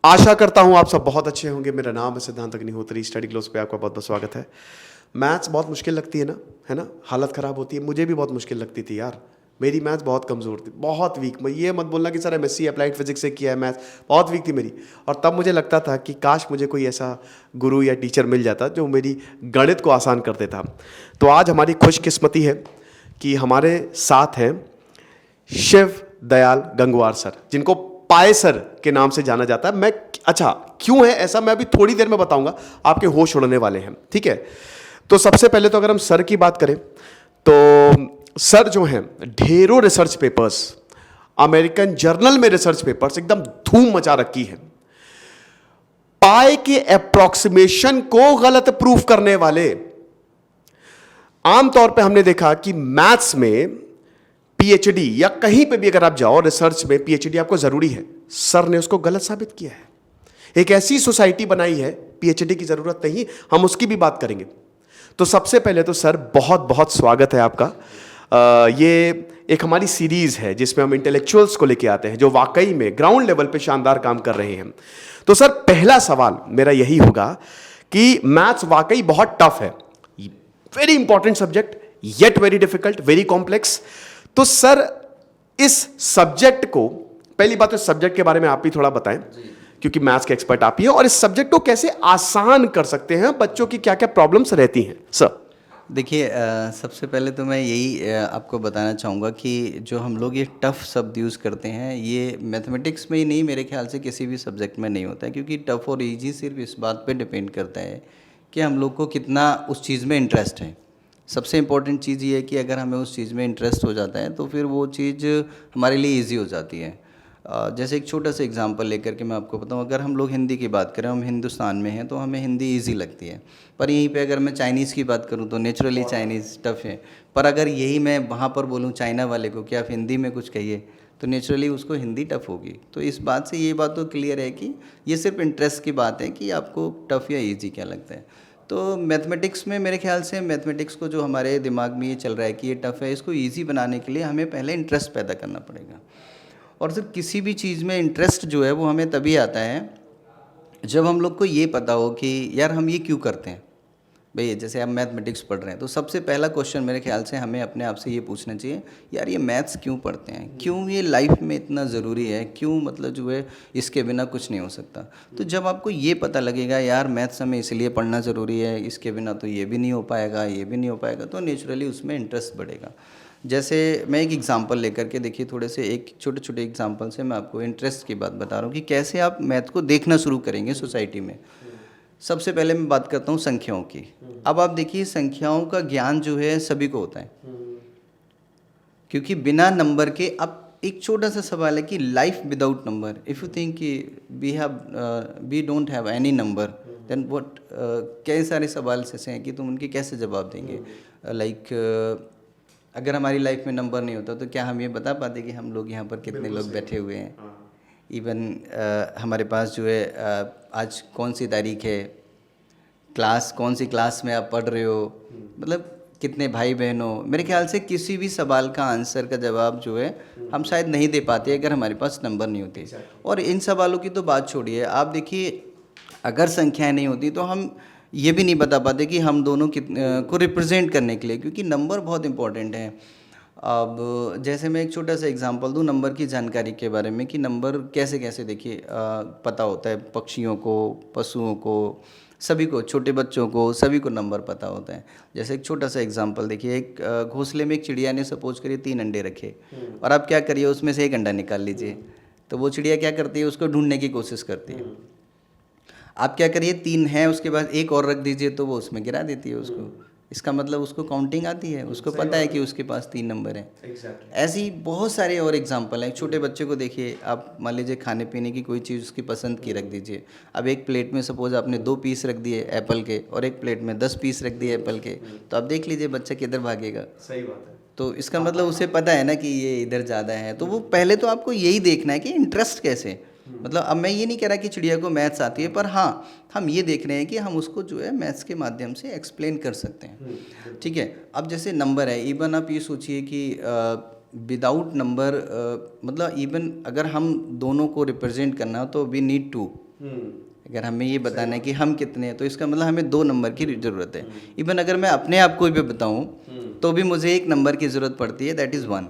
आशा करता हूँ आप सब बहुत अच्छे होंगे। मेरा नाम है सिद्धांत अग्निहोत्री। स्टडी क्लोज पे आपका बहुत बहुत स्वागत है। मैथ्स बहुत मुश्किल लगती है ना, हालत ख़राब होती है। मुझे भी बहुत मुश्किल लगती थी यार। मेरी मैथ्स बहुत कमज़ोर थी, बहुत वीक। मैं ये मत बोलना कि सर एमएससी अप्लाइड फिजिक्स से किया है, मैथ्स बहुत वीक थी मेरी। और तब मुझे लगता था कि काश मुझे कोई ऐसा गुरु या टीचर मिल जाता जो मेरी गणित को आसान कर देता। तो आज हमारी खुशकिस्मती है कि हमारे साथ हैं शिव दयाल गंगवार सर, जिनको पाए सर के नाम से जाना जाता है। मैं अच्छा क्यों है ऐसा मैं अभी थोड़ी देर में बताऊंगा, आपके होश उड़ने वाले हैं, ठीक है। तो सबसे पहले तो अगर हम सर की बात करें तो सर जो हैं ढेरों रिसर्च पेपर्स, अमेरिकन जर्नल में रिसर्च पेपर्स एकदम धूम मचा रखी है। पाए के अप्रोक्सीमेशन को गलत प्रूफ करने वाले। आमतौर पे हमने देखा कि मैथ्स में पीएचडी या कहीं पे भी अगर आप जाओ रिसर्च में पीएचडी आपको जरूरी है। सर ने उसको गलत साबित किया है। एक ऐसी सोसाइटी बनाई है पीएचडी की जरूरत नहीं, हम उसकी भी बात करेंगे। तो सबसे पहले तो सर बहुत बहुत स्वागत है आपका। ये एक हमारी सीरीज है जिसमें हम इंटेलेक्चुअल्स को लेके आते हैं जो वाकई में ग्राउंड लेवल पे शानदार काम कर रहे हैं। तो सर पहला सवाल मेरा यही होगा कि मैथ्स वाकई बहुत टफ है, very important subject, yet very difficult, very complex. तो सर इस सब्जेक्ट को, पहली बात तो सब्जेक्ट के बारे में आप भी थोड़ा बताएं क्योंकि मैथ्स के एक्सपर्ट आप ही हैं, और इस सब्जेक्ट को कैसे आसान कर सकते हैं, बच्चों की क्या क्या प्रॉब्लम्स रहती हैं सर। देखिए, सबसे पहले तो मैं यही आपको बताना चाहूँगा कि जो हम लोग ये टफ़ शब्द यूज़ करते हैं ये मैथमेटिक्स में ही नहीं, मेरे ख्याल से किसी भी सब्जेक्ट में नहीं होता है, क्योंकि टफ़ और इजी सिर्फ इस बात पे डिपेंड करता है कि हम लोग को कितना उस चीज़ में इंटरेस्ट है। सबसे इम्पोर्टेंट चीज़ ये है कि अगर हमें उस चीज़ में इंटरेस्ट हो जाता है तो फिर वो चीज़ हमारे लिए ईजी हो जाती है। जैसे एक छोटा सा एग्जांपल लेकर के मैं आपको बताऊं, अगर हम लोग हिंदी की बात करें, हम हिंदुस्तान में हैं तो हमें हिंदी इजी लगती है। पर यहीं पे अगर मैं चाइनीज़ की बात करूं तो नेचुरली चाइनीज़ टफ़ है। पर अगर यही मैं वहाँ पर बोलूँ चाइना वाले को कि आप हिंदी में कुछ कहिए तो नेचुरली उसको हिंदी टफ़ होगी। तो इस बात से ये बात तो क्लियर है कि ये सिर्फ इंटरेस्ट की बात है कि आपको टफ़ या ईजी क्या लगता है। तो मैथमेटिक्स में मेरे ख्याल से मैथमेटिक्स को जो हमारे दिमाग में ये चल रहा है कि ये टफ़ है, इसको ईजी बनाने के लिए हमें पहले इंटरेस्ट पैदा करना पड़ेगा। और सिर्फ किसी भी चीज़ में इंटरेस्ट जो है वो हमें तभी आता है जब हम लोग को ये पता हो कि यार हम ये क्यों करते हैं। भाई जैसे आप मैथमेटिक्स पढ़ रहे हैं तो सबसे पहला क्वेश्चन मेरे ख्याल से हमें अपने आप से ये पूछना चाहिए, यार ये मैथ्स क्यों पढ़ते हैं, क्यों ये लाइफ में इतना ज़रूरी है, क्यों मतलब जो है इसके बिना कुछ नहीं हो सकता। तो जब आपको ये पता लगेगा यार मैथ्स हमें इसलिए पढ़ना ज़रूरी है, इसके बिना तो ये भी नहीं हो पाएगा, ये भी नहीं हो पाएगा, तो नेचुरली उसमें इंटरेस्ट बढ़ेगा। जैसे मैं एक एग्जांपल लेकर के, देखिए थोड़े से एक छोटे छोटे एग्जांपल से मैं आपको इंटरेस्ट की बात बता रहा हूँ कि कैसे आप मैथ को देखना शुरू करेंगे सोसाइटी में। सबसे पहले मैं बात करता हूँ संख्याओं की। अब आप देखिए संख्याओं का ज्ञान जो है सभी को होता है, क्योंकि बिना नंबर के, अब एक छोटा सा सवाल है कि life without number, if you think कि we don't have any number then what, कई सारे सवाल ऐसे हैं कि तुम उनके कैसे जवाब देंगे। लाइक अगर हमारी लाइफ में नंबर नहीं होता तो क्या हम ये बता पाते कि हम लोग यहाँ पर कितने लोग बैठे हुए हैं। इवन हमारे पास जो है आज कौन सी तारीख है, क्लास कौन सी क्लास में आप पढ़ रहे हो, मतलब कितने भाई बहन हो। मेरे ख्याल से किसी भी सवाल का आंसर का जवाब जो है हम शायद नहीं दे पाते अगर हमारे पास नंबर नहीं होती। और इन सवालों की तो बात छोड़िए, आप देखिए अगर संख्याएं नहीं होती तो हम ये भी नहीं बता पाते कि हम दोनों को रिप्रेजेंट करने के लिए, क्योंकि नंबर बहुत इंपॉर्टेंट है। अब जैसे मैं एक छोटा सा एग्जांपल दूं नंबर की जानकारी के बारे में कि नंबर कैसे कैसे, देखिए पता होता है पक्षियों को, पशुओं को, सभी को, छोटे बच्चों को, सभी को नंबर पता होता है। जैसे एक छोटा सा एग्जांपल देखिए, एक घोंसले में एक चिड़िया ने सपोज करिए 3 अंडे रखे और आप क्या करिए उसमें से एक अंडा निकाल लीजिए, तो वो चिड़िया क्या करती है, उसको ढूंढने की कोशिश करती है। आप क्या करिए 3 है उसके बाद एक और रख दीजिए तो वो उसमें गिरा देती है उसको। इसका मतलब उसको काउंटिंग आती है, उसको पता है कि उसके पास 3 नंबर हैं। ऐसी बहुत सारे और एग्जांपल हैं। छोटे बच्चे को देखिए, आप मान लीजिए खाने पीने की कोई चीज़ उसकी पसंद की रख दीजिए। अब एक प्लेट में सपोज आपने 2 पीस रख दिए एप्पल के और एक प्लेट में 10 पीस रख दिए एप्पल के, तो आप देख लीजिए बच्चा किधर भागेगा। सही बात है। तो इसका मतलब उसे पता है ना कि ये इधर ज़्यादा है। तो वो पहले तो आपको यही देखना है कि इंटरेस्ट कैसे, मतलब अब मैं ये नहीं कह रहा कि चिड़िया को मैथ्स आती है, पर हाँ हम ये देख रहे हैं कि हम उसको जो है मैथ्स के माध्यम से एक्सप्लेन कर सकते हैं। ठीक है, अब जैसे नंबर है, इवन आप ये सोचिए कि विदाउट नंबर, मतलब इवन अगर हम दोनों को रिप्रेजेंट करना हो तो वी नीड 2, अगर हमें ये बताना है कि हम कितने हैं तो इसका मतलब हमें 2 नंबर की ज़रूरत है। इवन अगर मैं अपने आप को भी बताऊं तो भी मुझे 1 नंबर की ज़रूरत पड़ती है, दैट इज़ 1।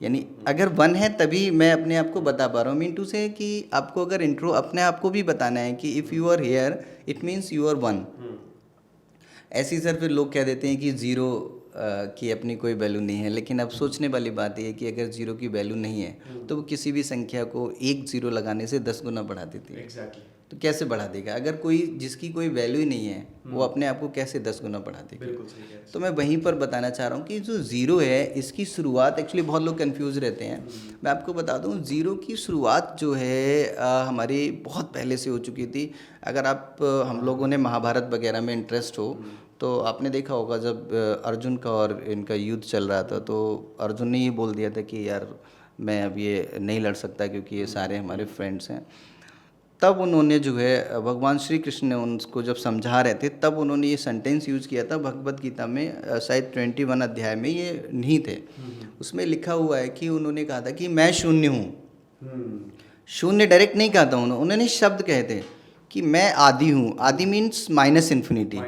यानी अगर 1 है तभी मैं अपने आप को बता पा रहा हूँ। मीन टू से कि आपको अगर इंट्रो अपने आप को भी बताना है कि if you are here it means you are 1। ऐसे ही सर फिर लोग कह देते हैं कि ज़ीरो की अपनी कोई वैल्यू नहीं है, लेकिन अब सोचने वाली बात ये है कि अगर ज़ीरो की वैल्यू नहीं है तो वो किसी भी संख्या को 1 ज़ीरो लगाने से 10 गुना बढ़ा देती है। तो कैसे बढ़ा देगा? अगर कोई जिसकी कोई वैल्यू ही नहीं है वो अपने आप को कैसे 10 गुना बढ़ा देगा? बिल्कुल सही कह रहे हैं। तो मैं वहीं पर बताना चाह रहा हूँ कि जो ज़ीरो है इसकी शुरुआत, एक्चुअली बहुत लोग कंफ्यूज रहते हैं। मैं आपको बता दूँ ज़ीरो की शुरुआत जो है हमारी बहुत पहले से हो चुकी थी। अगर आप हम लोगों ने महाभारत वगैरह में इंटरेस्ट हो तो आपने देखा होगा जब अर्जुन का और इनका युद्ध चल रहा था तो अर्जुन ने ये बोल दिया था कि यार मैं अब ये नहीं लड़ सकता क्योंकि ये सारे हमारे फ्रेंड्स हैं। तब उन्होंने जो है भगवान श्री कृष्ण ने उनको जब समझा रहे थे तब उन्होंने ये सेंटेंस यूज़ किया था भगवत गीता में, शायद 21 अध्याय में ये नहीं थे। उसमें लिखा हुआ है कि उन्होंने कहा था कि मैं शून्य हूँ। शून्य डायरेक्ट नहीं कहा था उन्होंने शब्द कहे थे कि मैं आदि हूँ। आदि मीन्स माइनस इन्फिनिटी,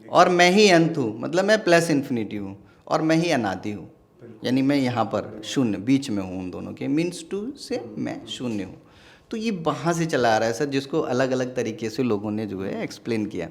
और मैं ही अंत हूँ मतलब मैं प्लस इन्फिनिटी हूँ, और मैं ही अनादि हूँ। यानी मैं यहाँ पर शून्य बीच में हूँ उन दोनों के, मीन्स टू से मैं शून्य हूँ। तो ये वहाँ से चला आ रहा है सर, जिसको अलग अलग तरीके से लोगों ने जो है एक्सप्लेन किया।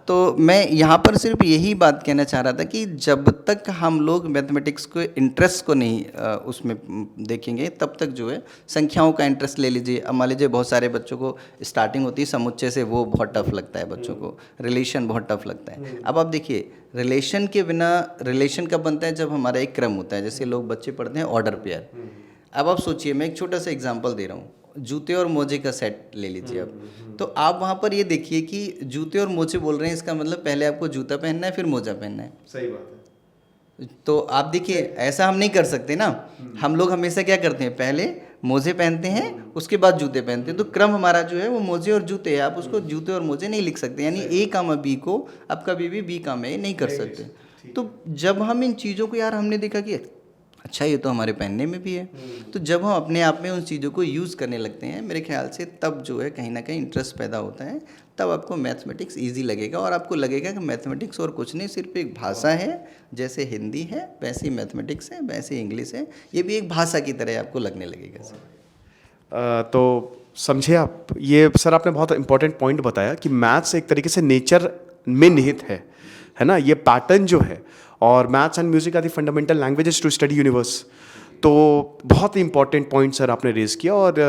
तो मैं यहाँ पर सिर्फ यही बात कहना चाह रहा था कि जब तक हम लोग मैथमेटिक्स को इंटरेस्ट को नहीं उसमें देखेंगे तब तक जो है संख्याओं का इंटरेस्ट ले लीजिए। अब मान लीजिए बहुत सारे बच्चों को स्टार्टिंग होती है समुच्चय से, वो बहुत टफ लगता है बच्चों को। रिलेशन बहुत टफ लगता है। अब आप देखिए रिलेशन के बिना, रिलेशन कब बनता है? जब हमारा एक क्रम होता है, जैसे लोग बच्चे पढ़ते हैं ऑर्डर पेयर। अब आप सोचिए, मैं एक छोटा सा एग्जांपल दे रहा हूँ, जूते और मोजे का सेट ले लीजिए आप। तो आप वहाँ पर ये देखिए कि जूते और मोजे बोल रहे हैं, इसका मतलब पहले आपको जूता पहनना है फिर मोजा पहनना है। सही बात है। तो आप देखिए ऐसा हम नहीं कर सकते ना। हम लोग हमेशा क्या करते हैं, पहले मोजे पहनते हैं उसके बाद जूते पहनते हैं। तो क्रम हमारा जो है वो मोजे और जूते है। आप उसको जूते और मोजे नहीं लिख सकते, यानी ए कामा बी को आप कभी भी बी कामा ए नहीं कर सकते। तो जब हम इन चीज़ों को, यार हमने देखा कि अच्छा ये तो हमारे पहनने में भी है, तो जब हम अपने आप में उन चीज़ों को यूज़ करने लगते हैं मेरे ख्याल से तब जो है कहीं ना कहीं इंटरेस्ट पैदा होता है। तब आपको मैथमेटिक्स इजी लगेगा और आपको लगेगा कि मैथमेटिक्स और कुछ नहीं, सिर्फ एक भाषा है। जैसे हिंदी है वैसे ही मैथमेटिक्स है, वैसे इंग्लिश है, ये भी एक भाषा की तरह आपको लगने लगेगा सर। तो समझे आप, ये सर आपने बहुत इंपॉर्टेंट पॉइंट बताया कि मैथ्स एक तरीके से नेचर में निहित है ना, ये पैटर्न जो है। और maths and music are the fundamental languages to study universe. तो बहुत ही इंपॉर्टेंट पॉइंट सर आपने रेज किया और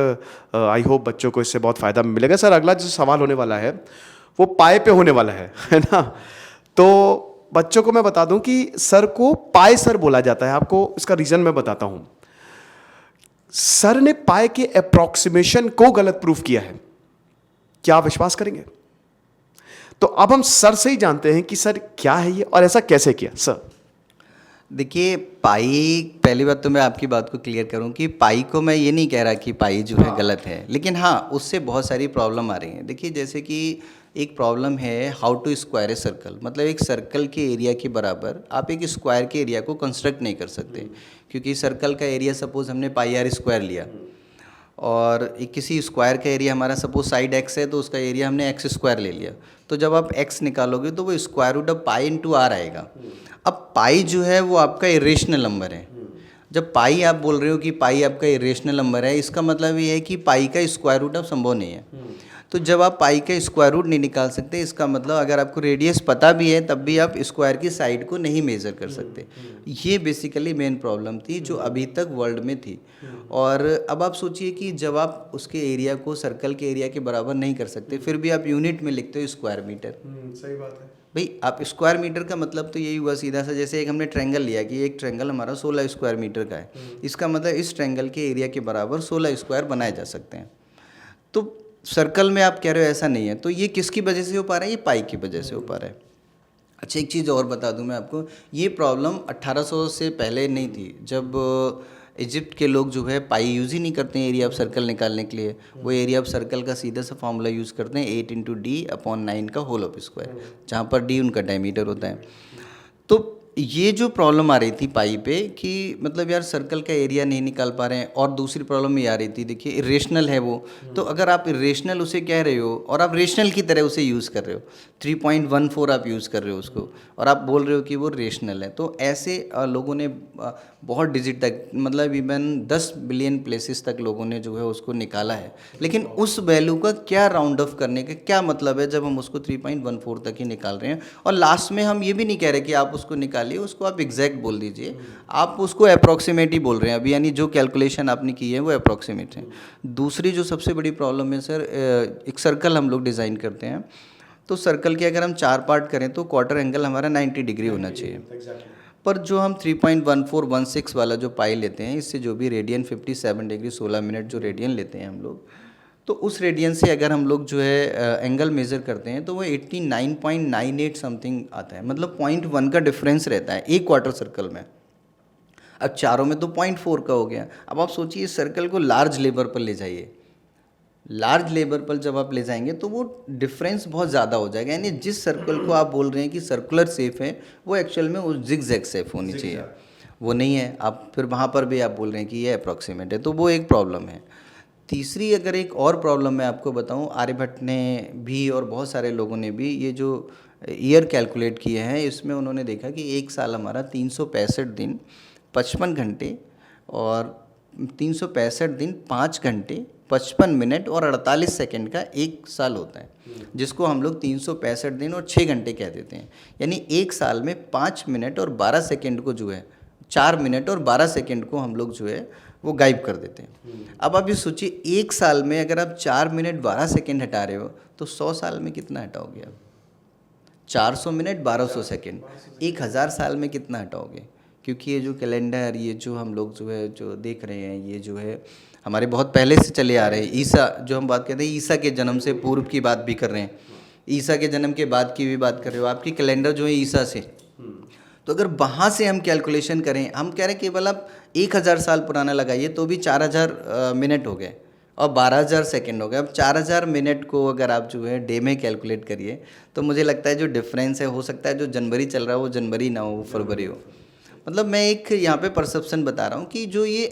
आई होप बच्चों को इससे बहुत फ़ायदा मिलेगा। सर अगला जो सवाल होने वाला है वो पाए पे होने वाला है ना। तो बच्चों को मैं बता दूं कि सर को पाए सर बोला जाता है। आपको इसका रीज़न मैं बताता हूं। सर ने पाए के अप्रॉक्सीमेशन को गलत प्रूफ किया है, क्या आप विश्वास करेंगे? तो अब हम सर से ही जानते हैं कि सर क्या है ये और ऐसा कैसे किया सर। देखिए पाई, पहली बात तो मैं आपकी बात को क्लियर करूं कि पाई को मैं ये नहीं कह रहा कि पाई जो है गलत है, लेकिन हाँ उससे बहुत सारी प्रॉब्लम आ रही हैं। देखिए जैसे कि एक प्रॉब्लम है how to square a circle, मतलब एक सर्कल के एरिया के बराबर आप एक स्क्वायर के एरिया को कंस्ट्रक्ट नहीं कर सकते, क्योंकि सर्कल का एरिया सपोज हमने पाई आर स्क्वायर लिया और एक किसी स्क्वायर का एरिया हमारा सपोज साइड एक्स है तो उसका एरिया हमने एक्स स्क्वायर ले लिया। तो जब आप एक्स निकालोगे तो वो square root of pi into R आएगा। अब पाई जो है वो आपका इरेशनल नंबर है। जब पाई आप बोल रहे हो कि पाई आपका इरेशनल नंबर है, इसका मतलब ये है कि पाई का स्क्वायर रूट अब संभव नहीं है। तो जब आप पाई का स्क्वायर रूट नहीं निकाल सकते, इसका मतलब अगर आपको रेडियस पता भी है तब भी आप स्क्वायर की साइड को नहीं मेज़र कर सकते। ये बेसिकली मेन प्रॉब्लम थी जो अभी तक वर्ल्ड में थी। और अब आप सोचिए कि जब आप उसके एरिया को सर्कल के एरिया के बराबर नहीं कर सकते, फिर भी आप यूनिट में लिखते हो स्क्वायर मीटर। सही बात है भाई, आप स्क्वायर मीटर का मतलब तो यही हुआ सीधा सा, जैसे एक हमने ट्रायंगल लिया कि एक ट्रायंगल हमारा 16 स्क्वायर मीटर का है, इसका मतलब इस ट्रायंगल के एरिया के बराबर 16 स्क्वायर बनाए जा सकते हैं। तो सर्कल में आप कह रहे हो ऐसा नहीं है, तो ये किसकी वजह से हो पा रहा है? ये पाई की वजह से हो पा रहा है। अच्छा एक चीज़ और बता दूं मैं आपको, ये प्रॉब्लम 1800 से पहले नहीं थी, जब इजिप्ट के लोग जो है पाई यूज़ ही नहीं करते हैं एरिया ऑफ सर्कल निकालने के लिए। वो एरिया ऑफ सर्कल का सीधा सा फॉर्मूला यूज़ करते हैं 8 × D/9 का होल ऑफ स्क्वायर, जहाँ पर D उनका डायमीटर होता है। तो ये जो प्रॉब्लम आ रही थी पाई पे कि मतलब यार सर्कल का एरिया नहीं निकाल पा रहे हैं, और दूसरी प्रॉब्लम ये आ रही थी, देखिए इरेशनल है वो। तो अगर आप इरेशनल उसे कह रहे हो और आप रेशनल की तरह उसे यूज़ कर रहे हो, 3.14 आप यूज़ कर रहे हो उसको, और आप बोल रहे हो कि वो रेशनल है, तो ऐसे लोगों ने बहुत डिजिट तक, मतलब इवन 10 बिलियन प्लेसेस तक लोगों ने जो है उसको निकाला है। लेकिन उस वैल्यू का क्या राउंड ऑफ करने का क्या मतलब है जब हम उसको 3.14 तक ही निकाल रहे हैं, और लास्ट में हम ये भी नहीं कह रहे कि आप उसको निकालिए, उसको आप एग्जैक्ट बोल दीजिए, आप उसको अप्रॉक्सीमेट ही बोल रहे हैं अभी, यानी जो कैलकुलेशन आपने की है वो अप्रॉक्सीमेट है। दूसरी जो सबसे बड़ी प्रॉब्लम है सर, एक सर्कल हम लोग डिज़ाइन करते हैं, तो सर्कल के अगर हम 4 पार्ट करें तो क्वार्टर एंगल हमारा 90 डिग्री होना चाहिए। पर जो हम 3.1416 वाला जो पाई लेते हैं, इससे जो भी रेडियन 57 डिग्री 16 मिनट जो रेडियन लेते हैं हम लोग, तो उस रेडियन से अगर हम लोग जो है एंगल मेज़र करते हैं तो वो 89.98 समथिंग आता है, मतलब 0.1 का डिफरेंस रहता है एक क्वार्टर सर्कल में। अब चारों में तो 0.4 का हो गया। अब आप सोचिए इस सर्कल को लार्ज लेबर पर ले जाइए, लार्ज लेबर पर जब आप ले जाएंगे तो वो डिफरेंस बहुत ज़्यादा हो जाएगा, यानी जिस सर्कल को आप बोल रहे हैं कि सर्कुलर शेप है वो एक्चुअल में वो जिगजैग शेप होनी चाहिए, वो नहीं है। आप फिर वहाँ पर भी आप बोल रहे हैं कि ये अप्रॉक्सीमेट है, तो वो एक प्रॉब्लम है। तीसरी अगर एक और प्रॉब्लम मैं आपको बताऊं, आर्यभट्ट ने भी और बहुत सारे लोगों ने भी ये जो ईयर कैलकुलेट किए हैं, इसमें उन्होंने देखा कि एक साल हमारा 365 दिन 55 घंटे और 365 दिन 5 घंटे 55 मिनट और 48 सेकंड का एक साल होता है, जिसको हम लोग 365 दिन और 6 घंटे कह देते हैं। यानी एक साल में 5 मिनट और 12 सेकंड को जो है, 4 मिनट और 12 सेकंड को हम लोग जो है वो गायब कर देते हैं। अब आप ये सोचिए एक साल में अगर आप 4 मिनट 12 सेकंड हटा रहे हो तो 100 साल में कितना हटाओगे आप? 400 मिनट 1200 सेकंड, 1000 साल में कितना हटाओगे? क्योंकि ये जो कैलेंडर, ये जो हम लोग जो है जो देख रहे हैं, ये जो है हमारे बहुत पहले से चले आ रहे हैं। ईसा जो हम बात करते हैं, ईसा के जन्म से पूर्व की बात भी कर रहे हैं, ईसा के जन्म के बाद की भी बात कर रहे हो, आपकी कैलेंडर जो है ईसा से। तो अगर वहाँ से हम कैलकुलेशन करें, हम कह रहे हैं केवल आप 1000 साल पुराना लगाइए तो भी 4000 मिनट हो गए और 12000 सेकंड हो गए। अब 4000 मिनट को अगर आप जो है डे में कैलकुलेट करिए तो मुझे लगता है जो डिफरेंस है, हो सकता है जो जनवरी चल रहा हो वो जनवरी ना हो, वो फरवरी हो। मतलब मैं एक यहाँ पे परसेप्शन बता रहा हूँ कि जो ये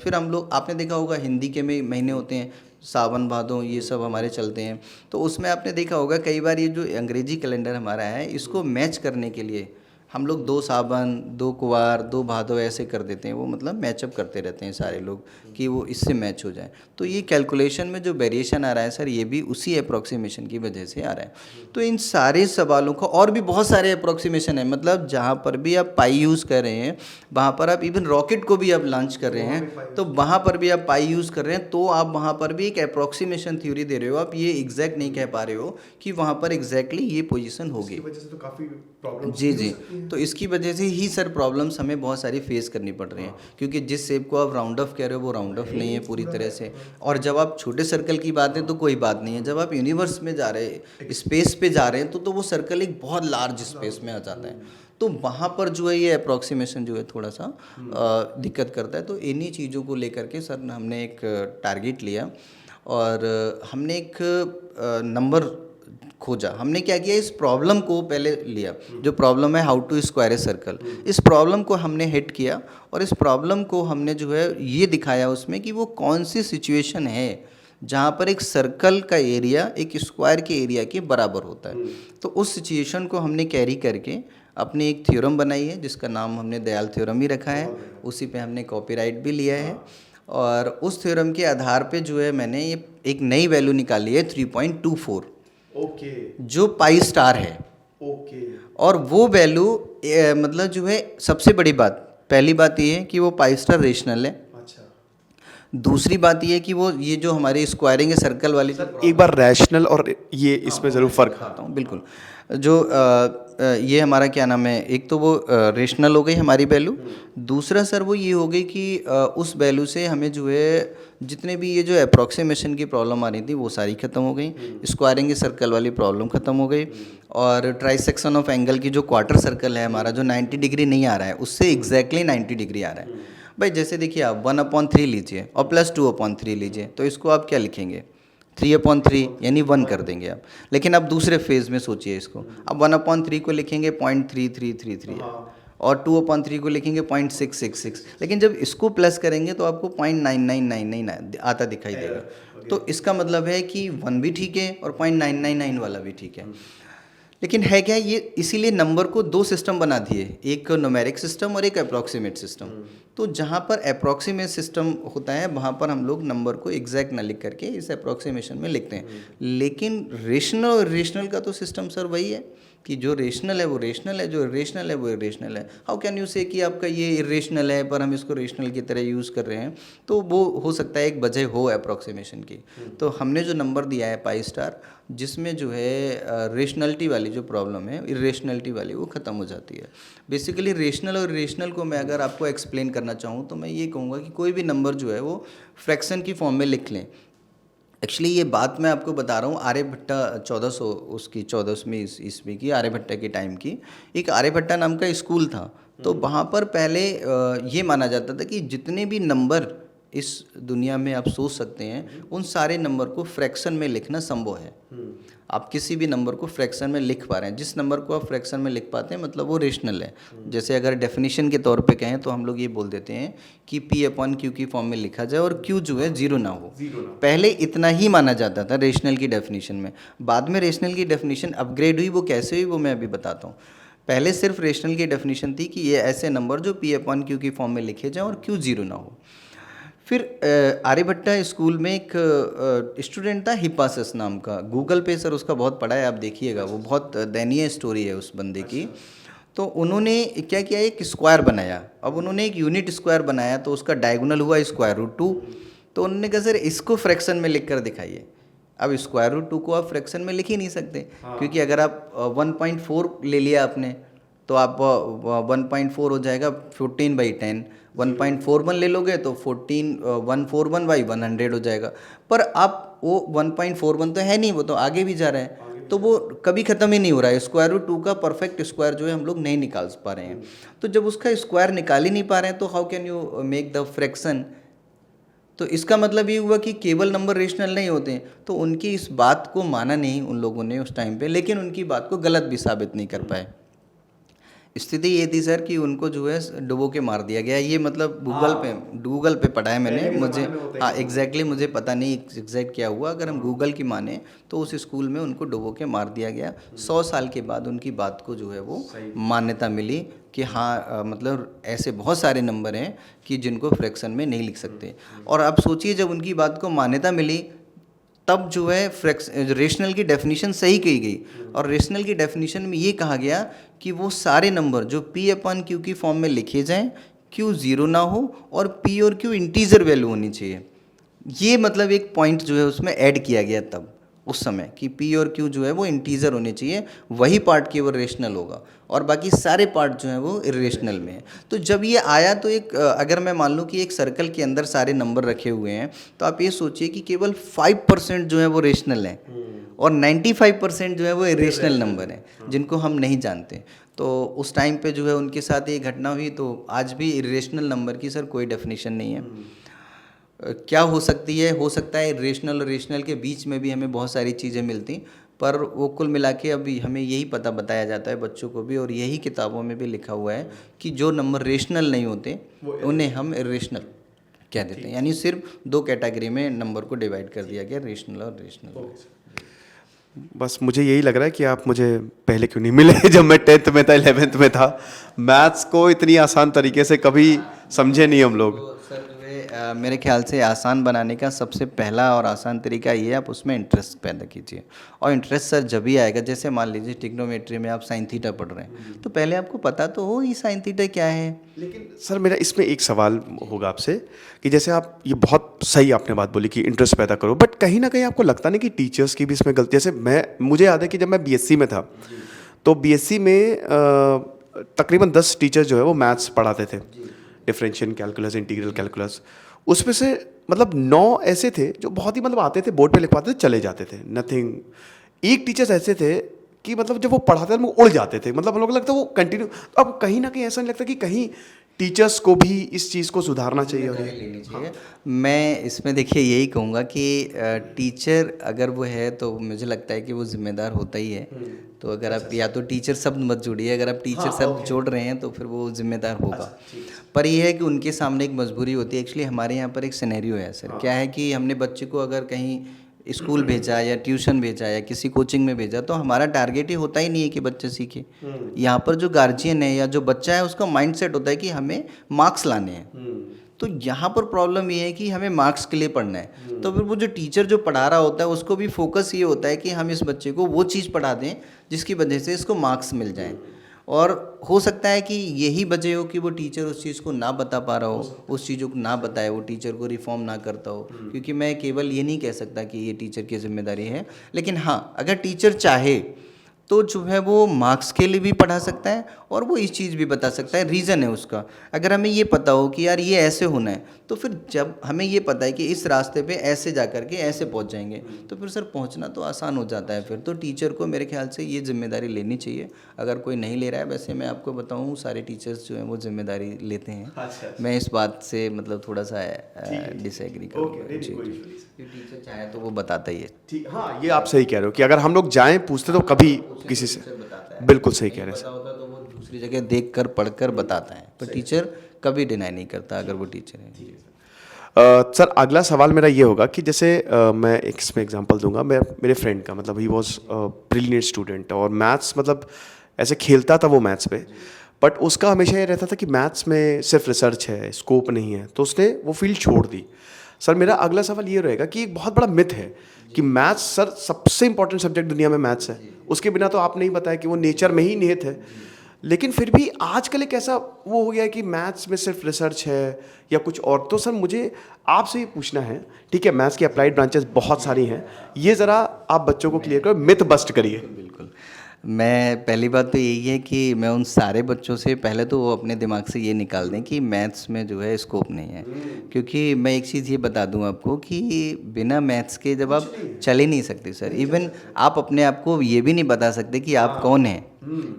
फिर हम लोग, आपने देखा होगा हिंदी के में महीने होते हैं, सावन भादों ये सब हमारे चलते हैं, तो उसमें आपने देखा होगा कई बार ये जो अंग्रेजी कैलेंडर हमारा है, इसको मैच करने के लिए हम लोग 2 सावन 2 कुवार 2 भादो ऐसे कर देते हैं, वो मतलब मैचअप करते रहते हैं सारे लोग कि वो इससे मैच हो जाए। तो ये कैलकुलेशन में जो वेरिएशन आ रहा है सर, ये भी उसी अप्रॉक्सीमेशन की वजह से आ रहा है। तो इन सारे सवालों का और भी बहुत सारे अप्रॉक्सीमेशन है, मतलब जहाँ पर भी आप पाई यूज़ कर रहे हैं, वहाँ पर आप इवन रॉकेट को भी आप लॉन्च कर रहे हैं तो वहाँ पर भी आप पाई यूज़ कर रहे हैं, तो आप वहाँ पर भी एक अप्रॉक्सीमेशन थ्योरी दे रहे हो, आप ये एग्जैक्ट नहीं कह पा रहे हो कि वहाँ पर एग्जैक्टली ये पोजीशन होगी। वजह से तो काफ़ी प्रॉब्लम जी, तो इसकी वजह से ही सर प्रॉब्लम्स हमें बहुत सारी फेस करनी पड़ रही हैं, क्योंकि जिस शेप को आप राउंड ऑफ कह रहे हो वो राउंड ऑफ नहीं है पूरी तरह से। और जब आप छोटे सर्कल की बात है तो कोई बात नहीं है, जब आप यूनिवर्स में जा रहे हैं, स्पेस पे जा रहे हैं, तो वो सर्कल एक बहुत लार्ज स्पेस में आ जाता है, तो वहाँ पर जो है ये अप्रॉक्सीमेशन जो है थोड़ा सा दिक्कत करता है। तो इन्हीं चीज़ों को लेकर के सर हमने एक टारगेट लिया और हमने एक नंबर खोजा। हमने क्या किया, इस प्रॉब्लम को पहले लिया, जो प्रॉब्लम है how to square a circle, इस प्रॉब्लम को हमने हिट किया और इस प्रॉब्लम को हमने जो है ये दिखाया उसमें कि वो कौन सी सिचुएशन है जहाँ पर एक सर्कल का एरिया एक स्क्वायर के एरिया के बराबर होता है। तो उस सिचुएशन को हमने कैरी करके अपनी एक थ्योरम बनाई है जिसका नाम हमने दयाल थ्योरम ही रखा है, उसी पे हमने कॉपीराइट भी लिया है। और उस थ्योरम के आधार पे जो है मैंने ये एक नई वैल्यू निकाली है 3.24, ओके जो पाई स्टार है। ओके और वो वैल्यू मतलब जो है सबसे बड़ी बात, पहली बात ये है कि वो पाई स्टार रेशनल है। अच्छा, दूसरी बात ये है कि वो ये जो हमारे स्क्वायरिंग सर्कल वाली, एक बार रैशनल और ये इसमें ज़रूर फ़र्क बताता हूँ बिल्कुल। जो ये हमारा क्या नाम है, एक तो वो रेशनल हो गई हमारी वैल्यू, दूसरा सर वो ये हो गई कि उस वैल्यू से हमें जो है जितने भी ये जो अप्रॉक्सीमेशन की प्रॉब्लम आ रही थी वो सारी ख़त्म हो गई, स्क्वायरिंग सर्कल वाली प्रॉब्लम ख़त्म हो गई, और ट्राइसेक्शन ऑफ एंगल की जो क्वार्टर सर्कल है हमारा जो 90 डिग्री नहीं आ रहा है उससे एग्जैक्टली 90 डिग्री आ रहा है। भाई जैसे देखिए आप 1/3 लीजिए और प्लस 2/3 लीजिए, तो इसको आप क्या लिखेंगे, 3/3 यानी 1 कर देंगे आप। लेकिन अब दूसरे फेज़ में सोचिए इसको, अब 1/3 को लिखेंगे 0.3333, और 2/3 को लिखेंगे 0.666, लेकिन जब इसको प्लस करेंगे तो आपको 0.99999 आता दिखाई देगा। तो इसका मतलब है कि 1 भी ठीक है और 0.999 वाला भी ठीक है। लेकिन है क्या ये, इसीलिए नंबर को 2 सिस्टम बना दिए, एक न्यूमेरिक सिस्टम और एक अप्रॉक्सीमेट सिस्टम। तो जहाँ पर अप्रॉक्सीमेट सिस्टम होता है वहाँ पर हम लोग नंबर को एग्जैक्ट ना लिख करके इस अप्रॉक्सीमेशन में लिखते हैं। लेकिन रेशनल और इरेशनल का तो सिस्टम सर वही है कि जो रेशनल है वो रेशनल है, जो इरेशनल है वो इरेशनल है। हाउ कैन यू से कि आपका ये इरेशनल है पर हम इसको रेशनल की तरह यूज़ कर रहे हैं? तो वो हो सकता है एक वजह हो अप्रॉक्सीमेशन की। तो हमने जो नंबर दिया है पाई स्टार, जिसमें जो है रेशनलिटी वाली जो प्रॉब्लम है, इरेशनलिटी वाली, वो ख़त्म हो जाती है। बेसिकली रेशनल और इरेशनल को मैं अगर आपको एक्सप्लेन करना चाहूँ तो मैं ये कहूँगा कि कोई भी नंबर जो है वो फ्रैक्शन की फॉर्म में लिख लें। एक्चुअली ये बात मैं आपको बता रहा हूँ आर्यभट्टा 1400 उसकी 14वीं ईस्वी की, आर्यभट्टा के टाइम की। एक आर्यभट्टा नाम का स्कूल था, तो वहाँ पर पहले ये माना जाता था कि जितने भी नंबर इस दुनिया में आप सोच सकते हैं उन सारे नंबर को फ्रैक्शन में लिखना संभव है। आप किसी भी नंबर को फ्रैक्शन में लिख पा रहे हैं, जिस नंबर को आप फ्रैक्शन में लिख पाते हैं मतलब वो रेशनल है। जैसे अगर डेफिनेशन के तौर पे कहें तो हम लोग ये बोल देते हैं कि P/Q की फॉर्म में लिखा जाए और Q जो है जीरो ना हो। पहले इतना ही माना जाता था रेशनल की डेफिनेशन में। बाद में रेशनल की डेफिनेशन अपग्रेड हुई, वो कैसे हुई वो मैं अभी बताता हूँ। पहले सिर्फ रेशनल की डेफिनेशन थी कि ये ऐसे नंबर जो P/Q की फॉर्म में लिखे जाएँ और Q जीरो ना हो। फिर आर्यभट्टा स्कूल में एक स्टूडेंट था हिप्पासस नाम का, गूगल पे सर उसका बहुत पढ़ा है, आप देखिएगा, वो बहुत दयनीय स्टोरी है उस बंदे की। तो उन्होंने क्या किया, एक स्क्वायर बनाया। अब उन्होंने एक यूनिट स्क्वायर बनाया तो उसका डायगोनल हुआ √2। तो उन्होंने कहा सर इसको फ्रैक्शन में लिख कर दिखाइए। अब √2 को आप फ्रैक्शन में लिख ही नहीं सकते, क्योंकि अगर आप 1.4 ले लिया आपने तो आप 1.4 हो जाएगा 14/10। 1.41 ले लोगे तो 141/100 हो जाएगा। पर आप वो 1.41 तो है नहीं, वो तो आगे भी जा रहा है, तो वो कभी ख़त्म ही नहीं हो रहा है। √2 का परफेक्ट स्क्वायर जो है हम लोग नहीं निकाल पा रहे हैं। तो जब उसका स्क्वायर निकाल ही नहीं पा रहे हैं तो how can you make the fraction? तो इसका मतलब ये हुआ कि केवल नंबर रेशनल नहीं होते हैं। तो उनकी इस बात को माना नहीं उन लोगों ने उस टाइम पे, लेकिन उनकी बात को गलत भी साबित नहीं कर पाए। स्थिति ये थी सर कि उनको जो है डुबो के मार दिया गया। ये मतलब गूगल पे पढ़ा है मैंने, मुझे हाँ एग्जैक्टली मुझे पता नहीं एग्जैक्ट क्या हुआ। अगर हम गूगल की माने तो उस स्कूल में उनको डुबो के मार दिया गया। 100 साल के बाद उनकी बात को जो है वो मान्यता मिली कि हाँ मतलब ऐसे बहुत सारे नंबर हैं कि जिनको फ्रैक्शन में नहीं लिख सकते। और अब सोचिए जब उनकी बात को मान्यता मिली तब जो है रेशनल की डेफिनेशन सही कही गई। और रेशनल की डेफिनेशन में ये कहा गया कि वो सारे नंबर जो P/Q की फॉर्म में लिखे जाएं, Q जीरो ना हो और P और Q इंटीजर वैल्यू होनी चाहिए। ये मतलब एक पॉइंट जो है उसमें ऐड किया गया तब उस समय कि P और Q जो है वो इंटीजर होने चाहिए, वही पार्ट केवल रेशनल होगा और बाकी सारे पार्ट जो हैं वो इरेशनल में है। तो जब ये आया तो एक अगर मैं मान लूँ कि एक सर्कल के अंदर सारे नंबर रखे हुए हैं तो आप ये सोचिए कि केवल 5% जो है वो रेशनल है और 95% जो है वो इरेशनल नंबर हैं जिनको हम नहीं जानते। तो उस टाइम पे जो है उनके साथ ये घटना हुई। तो आज भी इरेशनल नंबर की सर कोई डेफिनेशन नहीं है। क्या हो सकती है, हो सकता है रेशनल और रेशनल के बीच में भी हमें बहुत सारी चीज़ें मिलती, पर वो कुल मिला के अभी हमें यही पता बताया जाता है बच्चों को भी, और यही किताबों में भी लिखा हुआ है कि जो नंबर रेशनल नहीं होते उन्हें हम इरेशनल कह देते हैं। यानी सिर्फ 2 कैटेगरी में नंबर को डिवाइड कर दिया गया, रेशनल और रेशनल। बस मुझे यही लग रहा है कि आप मुझे पहले क्यों नहीं मिले जब मैं 10th में था, 11th में था। मैथ्स को इतनी आसान तरीके से कभी समझे नहीं हम लोग। तो सर जो है मेरे ख्याल से आसान बनाने का सबसे पहला और आसान तरीका ये है, आप उसमें इंटरेस्ट पैदा कीजिए। और इंटरेस्ट सर जब ही आएगा, जैसे मान लीजिए ट्रिग्नोमेट्री में आप साइन थीटा पढ़ रहे हैं तो पहले आपको पता तो हो ही साइन थीटा क्या है। लेकिन सर मेरा इसमें एक सवाल होगा आपसे कि जैसे आप ये बहुत सही आपने बात बोली कि इंटरेस्ट पैदा करो, बट कहीं ना कहीं आपको लगता नहीं कि टीचर्स की भी इसमें गलती? जैसे मुझे याद है कि जब मैं बीएससी में था तो बीएससी में तकरीबन 10 टीचर जो है वो मैथ्स पढ़ाते थे, डिफरेंशियल कैलकुलस, इंटीग्रल कैलकुलस। उसमें से मतलब 9 ऐसे थे जो बहुत ही मतलब आते थे, बोर्ड पे लिखवाते थे, चले जाते थे, नथिंग। एक टीचर्स ऐसे थे कि मतलब जब वो पढ़ाते थे वो उड़ जाते थे, मतलब हम लोग को लगता वो कंटिन्यू। तो अब कहीं ना कहीं ऐसा नहीं लगता कि कहीं टीचर्स को भी इस चीज़ को सुधारना चाहिए और ये लेनी चाहिए। मैं इसमें देखिए यही कहूँगा कि टीचर अगर वो है तो मुझे लगता है कि वो जिम्मेदार होता ही है। तो अगर आप या तो टीचर शब्द मत जोड़िए, अगर आप टीचर शब्द जोड़ रहे हैं तो फिर वो जिम्मेदार होगा। पर ये है कि उनके सामने एक मजबूरी होती है। एक्चुअली हमारे यहाँ पर एक सिनेरियो है सर, क्या है कि हमने बच्चे को अगर कहीं स्कूल भेजा या ट्यूशन भेजा या किसी कोचिंग में भेजा तो हमारा टारगेट ही होता ही नहीं है कि बच्चे सीखे। यहाँ पर जो गार्जियन है या जो बच्चा है उसका माइंडसेट होता है कि हमें मार्क्स लाने हैं। तो यहाँ पर प्रॉब्लम ये है कि हमें मार्क्स के लिए पढ़ना है। तो फिर वो जो टीचर जो पढ़ा रहा होता है उसको भी फोकस ये होता है कि हम इस बच्चे को वो चीज़ पढ़ा दें जिसकी वजह से इसको मार्क्स मिल जाएं। और हो सकता है कि यही वजह हो कि वो टीचर उस चीज़ को ना बता पा रहा हो, उस चीज़ों को ना बताए, वो टीचर को रिफॉर्म ना करता हो। क्योंकि मैं केवल ये नहीं कह सकता कि ये टीचर की जिम्मेदारी है, लेकिन हाँ अगर टीचर चाहे तो जो है वो मार्क्स के लिए भी पढ़ा सकता है और वो इस चीज़ भी बता सकता है, रीज़न है उसका। अगर हमें ये पता हो कि यार ये ऐसे होना है तो फिर जब हमें ये पता है कि इस रास्ते पे ऐसे जा कर के ऐसे पहुंच जाएंगे तो फिर सर पहुंचना तो आसान हो जाता है। फिर तो टीचर को मेरे ख्याल से ये जिम्मेदारी लेनी चाहिए। अगर कोई नहीं ले रहा है, वैसे मैं आपको बताऊँ सारे टीचर्स जो हैं वो जिम्मेदारी लेते हैं। मैं इस बात से मतलब थोड़ा सा डिसएग्री करूँगा। जी टीचर चाहे तो वो बताता ही है। ठीक, हाँ ये आप सही कह रहे हो कि अगर हम लोग जाएं पूछते तो कभी किसी से, बिल्कुल सही कह रहे हैं। होता तो वो दूसरी जगह देख कर पढ़ कर बताता है, पर टीचर कभी डिनाई नहीं करता अगर वो टीचर है। सर अगला सवाल मेरा ये होगा कि जैसे मैं एक इसमें एग्जांपल दूंगा। मैं मेरे फ्रेंड का मतलब ही वॉज ब्रिलियंट स्टूडेंट और मैथ्स मतलब ऐसे खेलता था वो मैथ्स पे, बट उसका हमेशा ये रहता था कि मैथ्स में सिर्फ रिसर्च है, स्कोप नहीं है, तो उसने वो फील्ड छोड़ दी। सर मेरा अगला सवाल ये रहेगा कि एक बहुत बड़ा मिथ है कि मैथ्स सर सबसे इंपॉर्टेंट सब्जेक्ट दुनिया में मैथ्स है, उसके बिना तो आप नहीं बताया कि वो नेचर में ही निहित है, लेकिन फिर भी आजकल एक ऐसा वो हो गया है कि मैथ्स में सिर्फ रिसर्च है या कुछ और। तो सर मुझे आपसे ये पूछना है, ठीक है मैथ्स की अप्लाइड ब्रांचेस बहुत सारी हैं, ये ज़रा आप बच्चों को क्लियर करो, मिथ बस्ट करिए। बिल्कुल। मैं पहली बात तो यही है कि मैं उन सारे बच्चों से पहले तो वो अपने दिमाग से ये निकाल दें कि मैथ्स में जो है स्कोप नहीं है। क्योंकि मैं एक चीज़ ये बता दूं आपको कि बिना मैथ्स के जब आप चल ही नहीं सकते सर। इवन आप अपने आप को ये भी नहीं बता सकते कि आप कौन हैं।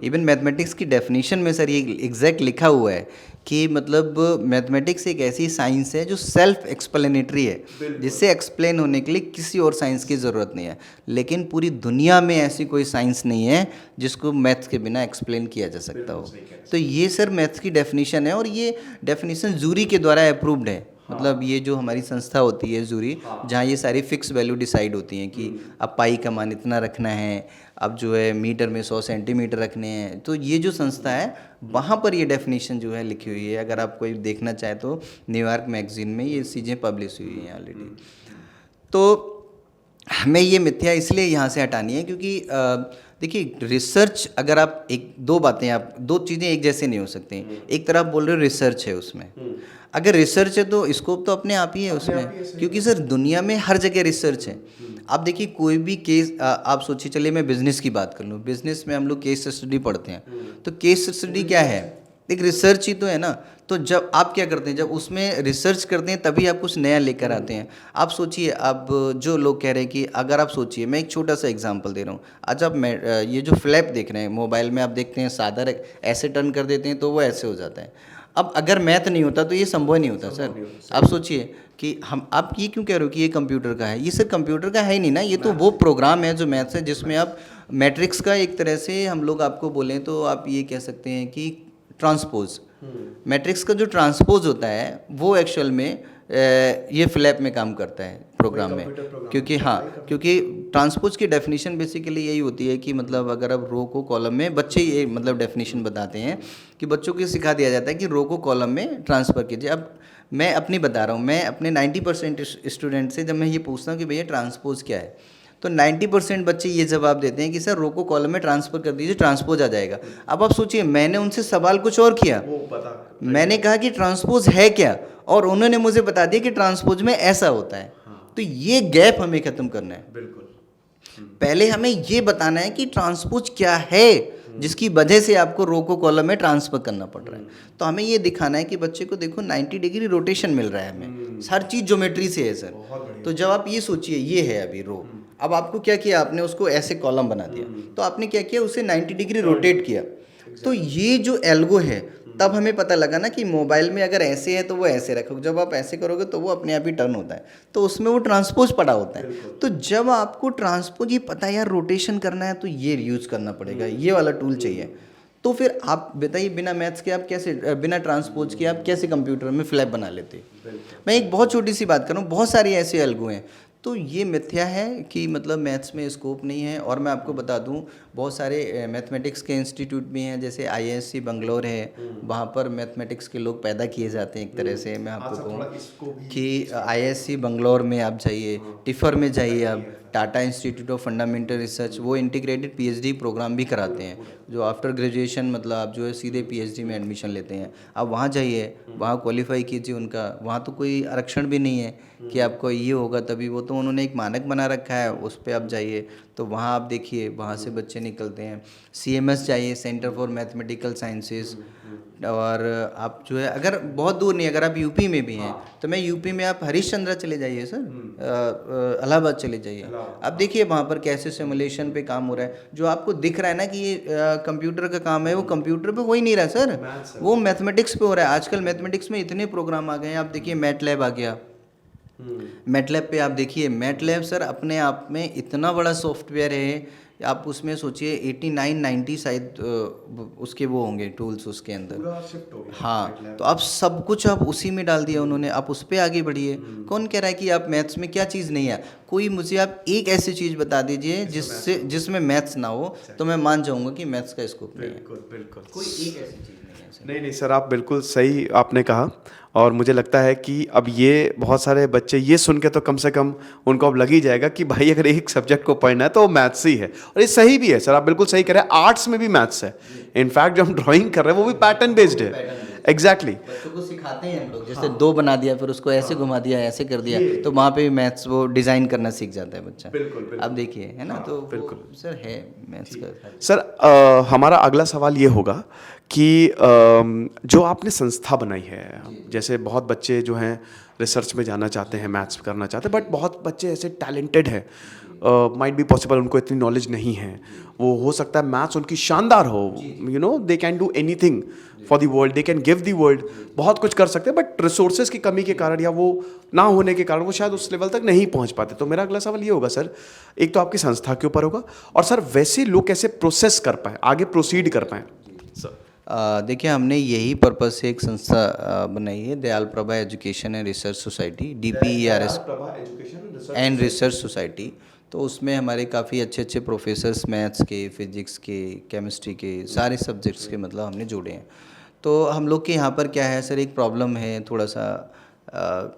इवन मैथमेटिक्स की डेफिनेशन में सर ये एग्जैक्ट लिखा हुआ है कि मतलब मैथमेटिक्स एक ऐसी साइंस है जो सेल्फ एक्सप्लेनेटरी है, जिससे एक्सप्लेन होने के लिए किसी और साइंस की ज़रूरत नहीं है। लेकिन पूरी दुनिया में ऐसी कोई साइंस नहीं है जिसको मैथ्स के बिना एक्सप्लेन किया जा सकता हो। तो ये सर मैथ्स की डेफिनेशन है और ये डेफिनेशन जूरी के द्वारा अप्रूव्ड है। मतलब ये जो हमारी संस्था होती है जूरी, जहाँ ये सारी फिक्स वैल्यू डिसाइड होती हैं कि अब पाई का मान इतना रखना है, अब जो है मीटर में 100 सेंटीमीटर रखने हैं। तो ये जो संस्था है वहाँ पर ये डेफिनेशन जो है लिखी हुई है। अगर आप कोई देखना चाहे तो न्यूयॉर्क मैगजीन में ये चीज़ें पब्लिश हुई हैं ऑलरेडी। तो हमें ये मिथ्या इसलिए यहाँ से हटानी है क्योंकि देखिए रिसर्च अगर आप दो चीज़ें एक जैसे नहीं हो सकती। एक तरफ बोल रहे हो रिसर्च है उसमें, अगर रिसर्च है तो स्कोप तो अपने आप ही है उसमें, क्योंकि सर दुनिया में हर जगह रिसर्च है। आप देखिए कोई भी केस आप सोचिए, चलिए मैं बिज़नेस की बात कर लूँ। बिज़नेस में हम लोग केस स्टडी पढ़ते हैं, तो केस स्टडी क्या है, एक रिसर्च ही तो है ना। तो जब आप क्या करते हैं, जब उसमें रिसर्च करते हैं तभी आप कुछ नया लेकर आते हैं। आप सोचिए, अब जो लोग कह रहे हैं कि अगर आप सोचिए, मैं एक छोटा सा एग्जांपल दे रहा हूँ। आज आप ये जो फ्लैप देख रहे हैं मोबाइल में, आप देखते हैं सादा ऐसे टर्न कर देते हैं तो वो ऐसे हो जाता है। अब अगर मैथ नहीं होता तो ये संभव नहीं होता सर। आप सोचिए कि आप ये क्यों कह रहे हो कि ये कंप्यूटर का है, ये सर कंप्यूटर का है ही नहीं ना, ये तो वो प्रोग्राम है जो मैथ्स है, जिसमें आप मैट्रिक्स का एक तरह से हम लोग आपको बोलें तो आप ये कह सकते हैं कि ट्रांसपोज, मैट्रिक्स का जो ट्रांसपोज होता है वो एक्चुअल में ये फ्लैप में काम करता है प्रोग्राम में। क्योंकि ट्रांसपोज की डेफिनेशन बेसिकली यही होती है कि मतलब अगर आप रो को कॉलम में, बच्चे ये मतलब डेफिनेशन बताते हैं कि बच्चों को सिखा दिया जाता है कि रो को कॉलम में ट्रांसफ़र कीजिए। अब मैं अपनी बता रहा हूँ, मैं अपने 90% स्टूडेंट से जब मैं ये पूछता हूँ कि भैया ट्रांसपोज क्या है, तो 90% बच्चे ये जवाब देते हैं कि सर रो को कॉलम में ट्रांसफ़र कर दीजिए, ट्रांसपोज आ जाएगा। अब आप सोचिए, मैंने उनसे सवाल कुछ और किया, मैंने कहा कि ट्रांसपोज है क्या, और उन्होंने मुझे बता दिया कि ट्रांसपोज में ऐसा होता है। तो ये गैप हमें ख़त्म करना है। बिल्कुल, पहले हमें ये बताना है कि ट्रांसपोज क्या है जिसकी वजह से आपको रो को कॉलम में ट्रांसफर करना पड़ रहा है। तो हमें ये दिखाना है कि बच्चे को देखो 90 डिग्री रोटेशन मिल रहा है, हमें हर चीज़ ज्योमेट्री से है सर। तो जब आप ये सोचिए, ये है अभी रो, अब आपको क्या किया, आपने उसको ऐसे कॉलम बना दिया, तो आपने क्या किया, उसे 90 डिग्री रोटेट किया। तो ये जो एल्गो है, तब हमें पता लगा ना कि मोबाइल में अगर ऐसे है तो वो ऐसे रखो, जब आप ऐसे करोगे तो वो अपने आप ही टर्न होता है, तो उसमें वो ट्रांसपोज पड़ा होता है। तो जब आपको ट्रांसपोज ये पता है यार रोटेशन करना है तो ये यूज़ करना पड़ेगा, ये वाला टूल चाहिए। तो फिर आप बताइए बिना मैथ्स के आप कैसे, बिना ट्रांसपोज के आप कैसे कंप्यूटर में फ्लैप बना लेते। मैं एक बहुत छोटी सी बात करूँ, बहुत सारी ऐसे अलगू हैं। तो ये मिथ्या है कि मतलब मैथ्स में स्कोप नहीं है। और मैं आपको बता दूं बहुत सारे मैथमेटिक्स के इंस्टीट्यूट भी हैं, जैसे आईआईएससी बंगलोर है, वहाँ पर मैथमेटिक्स के लोग पैदा किए जाते हैं एक तरह से। मैं आपको कहूँ कि आईआईएससी बंगलोर में आप जाइए, टिफ़र में जाइए, आप Tata institute of fundamental research, वो इंटीग्रेटेड पीएचडी प्रोग्राम भी कराते हैं, जो आफ्टर ग्रेजुएशन मतलब आप जो है सीधे पीएचडी में एडमिशन लेते हैं। आप वहाँ जाइए, वहाँ क्वालिफाई कीजिए उनका, वहाँ तो कोई आरक्षण भी नहीं है कि आपको ये होगा तभी, वो तो उन्होंने एक मानक बना रखा है, उस पर आप जाइए तो वहाँ आप देखिए वहाँ से बच्चे निकलते हैं। सीएमएस जाइए, सेंटर फॉर मैथमेटिकल साइंसेस। और आप जो है अगर बहुत दूर नहीं, अगर आप यूपी में भी हैं तो मैं यूपी में आप हरीशचंद्रा चले जाइए सर, इलाहाबाद चले जाइए, आप देखिए वहाँ पर कैसे सिमुलेशन पे काम हो रहा है। जो आपको दिख रहा है ना कि ये कंप्यूटर का काम है, वो कंप्यूटर पे हो ही नहीं रहा सर, वो मैथमेटिक्स पे हो रहा है। आजकल मैथमेटिक्स में इतने प्रोग्राम आ गए हैं, आप देखिए मैटलैब आ गया, मैटलैब पे आप देखिए, मैटलैब सर अपने आप में इतना बड़ा सॉफ्टवेयर है, आप उसमें सोचिए 89 90 शायद उसके वो होंगे टूल्स उसके अंदर। हाँ, तो आप सब कुछ आप उसी में डाल दिया उन्होंने, आप उस पर आगे बढ़िए। कौन कह रहा है कि आप मैथ्स में क्या चीज़ नहीं है? कोई मुझे आप एक ऐसी चीज़ बता दीजिए जिसमें मैथ्स ना हो, तो मैं मान जाऊंगा कि मैथ्स का स्कोप नहीं है। बिल्कुल बिल्कुल, कोई एक ऐसी चीज़ नहीं है सर। नहीं नहीं सर, आप बिल्कुल सही आपने कहा। और मुझे लगता है कि अब ये बहुत सारे बच्चे ये सुन के तो कम से कम उनको अब लग ही जाएगा कि भाई अगर एक सब्जेक्ट को पढ़ना है तो वो मैथ्स ही है। और ये सही भी है सर, आप बिल्कुल सही कह रहे हैं, आर्ट्स में भी मैथ्स है। इनफैक्ट जो हम ड्राइंग कर रहे हैं वो भी पैटर्न बेस्ड है। एग्जैक्टली, बच्चों को सिखाते हैं हम लोग, जैसे दो बना दिया फिर उसको ऐसे घुमा दिया, ऐसे कर दिया, तो वहाँ पे भी मैथ्स वो डिज़ाइन करना सीख जाता है बच्चा। बिल्कुल आप देखिए, है ना, तो बिल्कुल सर है मैथ्स का। सर, हमारा अगला सवाल ये होगा कि जो आपने संस्था बनाई है, जैसे बहुत बच्चे जो हैं रिसर्च में जाना चाहते हैं, मैथ्स करना चाहते हैं, बट बहुत बच्चे ऐसे टैलेंटेड हैं, माइट बी पॉसिबल उनको इतनी नॉलेज नहीं है, वो हो सकता है मैथ्स उनकी शानदार हो, you know they can do anything for the world, they can give the world, बहुत कुछ कर सकते हैं, बट रिसोर्सेज की कमी के कारण या वो ना होने के कारण वो शायद उस लेवल तक नहीं पहुंच पाते। तो मेरा अगला सवाल ये होगा सर, एक तो आपकी संस्था के ऊपर होगा, और सर वैसे लोग कैसे प्रोसेस कर पाए, आगे प्रोसीड कर पाए सर? देखिए हमने यही पर्पज़ से एक संस्था बनाई है, Dayal Prabha education and research society, DPERS and research society. तो उसमें हमारे काफ़ी अच्छे अच्छे प्रोफेसर्स मैथ्स के, फिजिक्स के, केमिस्ट्री के, सारे सब्जेक्ट्स के मतलब हमने जोड़े हैं। तो हम लोग के यहाँ पर क्या है सर, एक प्रॉब्लम है थोड़ा सा,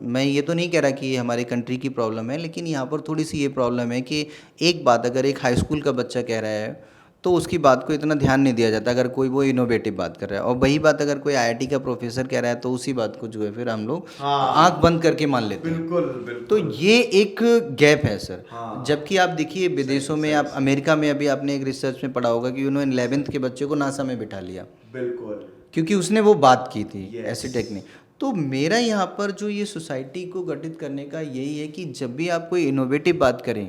मैं ये तो नहीं कह रहा कि ये हमारे कंट्री की प्रॉब्लम है, लेकिन यहाँ पर थोड़ी सी ये प्रॉब्लम है कि एक बात अगर एक हाई स्कूल का बच्चा कह रहा है तो उसकी बात को इतना ध्यान नहीं दिया जाता, अगर कोई वो इनोवेटिव बात कर रहा है। और वही बात अगर कोई IIT का प्रोफेसर कह रहा है तो उसी बात को जो है फिर हम लोग आंख बंद करके मान लेते हैं। बिल्कुल तो ये एक गैप है सर। जबकि आप देखिए विदेशों में, आप अमेरिका में अभी आपने एक रिसर्च में पढ़ा होगा कि उन्होंने 11th के बच्चे को नासा में बिठा लिया, बिल्कुल, क्योंकि उसने वो बात की थी, ऐसी टेक्निक। तो मेरा यहाँ पर जो ये सोसाइटी को गठित करने का यही है कि जब भी आप कोई इनोवेटिव बात करें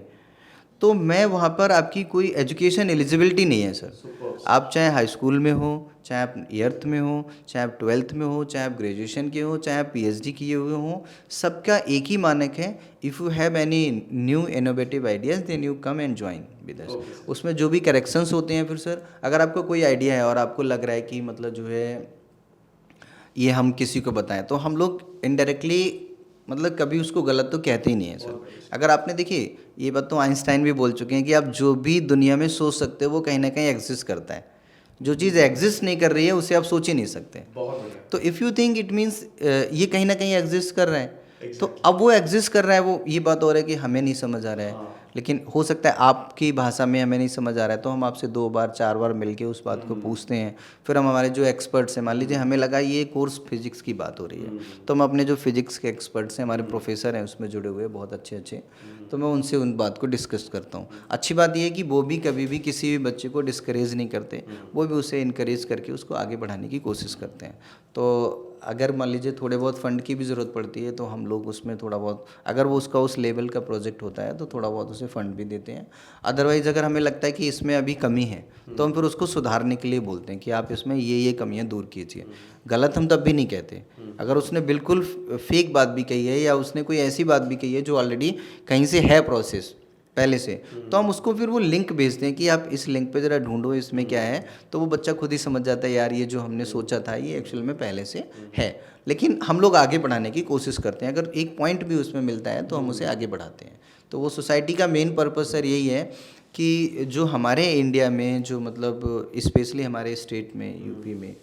तो मैं वहाँ पर आपकी कोई एजुकेशन एलिजिबिलिटी नहीं है सर। आप चाहे हाई स्कूल में हो, चाहे आप 8th में हो, चाहे आप 12th में हो, चाहे आप ग्रेजुएशन के हो, चाहे आप PhD किए हुए हो, सबका एक ही मानक है, if you have any new innovative ideas then you come and join with us. उसमें जो भी करेक्शंस होते हैं फिर सर, अगर आपको कोई आइडिया है और आपको लग रहा है कि मतलब जो है ये हम किसी को बताएं, तो हम लोग इनडायरेक्टली मतलब कभी उसको गलत तो कहते ही नहीं है सर। अगर आपने देखिए ये बात तो आइंस्टाइन भी बोल चुके हैं कि आप जो भी दुनिया में सोच सकते हो वो कहीं ना कहीं एग्जिस्ट करता है, जो चीज़ एग्जिस्ट नहीं कर रही है उसे आप सोच ही नहीं सकते। तो if you think it means ये कहीं ना कहीं एग्जिस्ट कर रहा है, तो अब वो एग्जिस्ट कर रहा है, वो ये बात हो रहा है कि हमें नहीं समझ आ रहा है, लेकिन हो सकता है आपकी भाषा में हमें नहीं समझ आ रहा है, तो हम आपसे 2 बार 4 बार मिलके उस बात को पूछते हैं। फिर हम हमारे जो एक्सपर्ट्स हैं, मान लीजिए हमें लगा ये कोर्स फिजिक्स की बात हो रही है, तो हम अपने जो फिजिक्स के एक्सपर्ट्स हैं, हमारे प्रोफेसर हैं उसमें जुड़े हुए बहुत अच्छे अच्छे, तो मैं उनसे उन बात को डिस्कस करता हूँ। अच्छी बात यह है कि वो भी कभी भी किसी भी बच्चे को डिस्करेज नहीं करते, वो भी उसे इनकरेज करके उसको आगे बढ़ाने की कोशिश करते हैं। तो अगर मान लीजिए थोड़े बहुत फंड की भी ज़रूरत पड़ती है तो हम लोग उसमें थोड़ा बहुत, अगर वो उसका उस लेवल का प्रोजेक्ट होता है तो थोड़ा बहुत उसे फंड भी देते हैं। अदरवाइज़ अगर हमें लगता है कि इसमें अभी कमी है तो हम फिर उसको सुधारने के लिए बोलते हैं कि आप इसमें ये कमियां दूर कीजिए। गलत हम तब भी नहीं कहते। अगर उसने बिल्कुल फेक बात भी कही है या उसने कोई ऐसी बात भी कही है जो ऑलरेडी कहीं से है प्रोसेस पहले से, तो हम उसको फिर वो लिंक भेजते हैं कि आप इस लिंक पे ज़रा ढूंढो इसमें क्या है, तो वो बच्चा खुद ही समझ जाता है यार ये जो हमने सोचा था ये एक्चुअल में पहले से है। लेकिन हम लोग आगे बढ़ाने की कोशिश करते हैं, अगर एक पॉइंट भी उसमें मिलता है तो हम उसे आगे बढ़ाते हैं। तो वो सोसाइटी का मेन पर्पस सर यही है कि जो हमारे इंडिया में जो मतलब स्पेशली हमारे स्टेट में यूपी में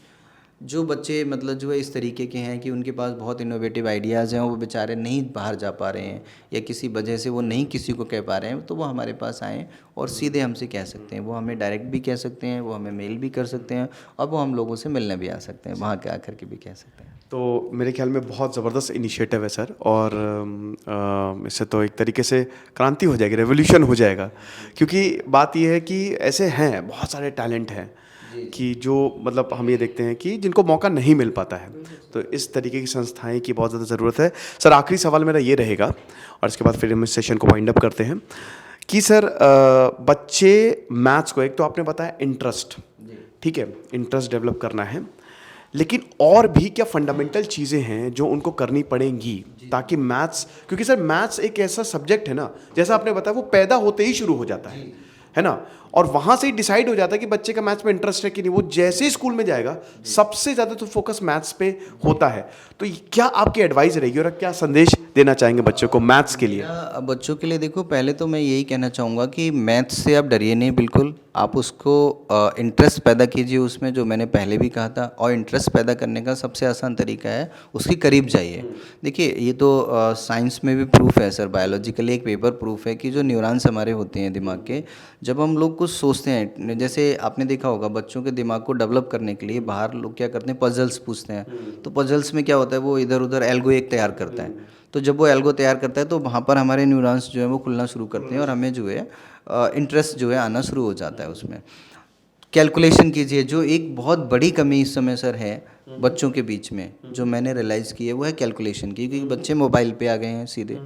जो बच्चे मतलब जो है इस तरीके के हैं कि उनके पास बहुत इनोवेटिव आइडियाज़ हैं, वो बेचारे नहीं बाहर जा पा रहे हैं या किसी वजह से वो नहीं किसी को कह पा रहे हैं, तो वो हमारे पास आएँ और सीधे हमसे कह सकते हैं। वो हमें डायरेक्ट भी कह सकते हैं, वो हमें मेल भी कर सकते हैं और वो हम लोगों से मिलने भी आ सकते हैं, वहाँ के आकर के भी कह सकते हैं। तो मेरे ख्याल में बहुत ज़बरदस्त इनिशिएटिव है सर, और इससे तो एक तरीके से क्रांति हो जाएगी, रेवोल्यूशन हो जाएगा। क्योंकि बात यह है कि ऐसे हैं बहुत सारे टैलेंट हैं कि जो मतलब हम ये देखते हैं कि जिनको मौका नहीं मिल पाता है, तो इस तरीके की संस्थाएं की बहुत ज़्यादा ज़रूरत है। सर आखिरी सवाल मेरा ये रहेगा और इसके बाद फिर हम इस सेशन को वाइंड अप करते हैं कि सर बच्चे मैथ्स को, एक तो आपने बताया इंटरेस्ट, ठीक है, इंटरेस्ट डेवलप करना है, लेकिन और भी क्या फंडामेंटल चीज़ें हैं जो उनको करनी पड़ेंगी ताकि मैथ्स, क्योंकि सर मैथ्स एक ऐसा सब्जेक्ट है ना, जैसा आपने बताया वो पैदा होते ही शुरू हो जाता है ना, और वहाँ से ही डिसाइड हो जाता है कि बच्चे का मैथ्स में इंटरेस्ट है कि नहीं। वो जैसे ही स्कूल में जाएगा सबसे ज़्यादा तो फोकस मैथ्स पे होता है। तो क्या आपकी एडवाइस रहेगी और क्या संदेश देना चाहेंगे बच्चों को मैथ्स के लिए? बच्चों के लिए देखो, पहले तो मैं यही कहना चाहूँगा कि मैथ्स से आप डरिए नहीं बिल्कुल, आप उसको इंटरेस्ट पैदा कीजिए उसमें, जो मैंने पहले भी कहा था। और इंटरेस्ट पैदा करने का सबसे आसान तरीका है उसके करीब जाइए। देखिए ये तो साइंस में भी प्रूफ है सर, बायोलॉजिकली एक पेपर प्रूफ है कि जो न्यूरॉन्स हमारे होते हैं दिमाग के, जब हम लोग कुछ सोचते हैं, जैसे आपने देखा होगा बच्चों के दिमाग को डेवलप करने के लिए बाहर लोग क्या करते हैं, पजल्स पूछते हैं। तो पजल्स में क्या होता है, वो इधर उधर एल्गो एक तैयार करता है। तो जब वो एल्गो तैयार करता है तो वहाँ पर हमारे न्यूरॉन्स जो है वो खुलना शुरू करते हैं और हमें जो है इंटरेस्ट जो है आना शुरू हो जाता है उसमें। कैलकुलेशन कीजिए, जो एक बहुत बड़ी कमी इस समय सर है बच्चों के बीच में, जो मैंने रियलाइज़ की है वो है कैलकुलेशन की, क्योंकि बच्चे मोबाइल पे आ गए हैं सीधे।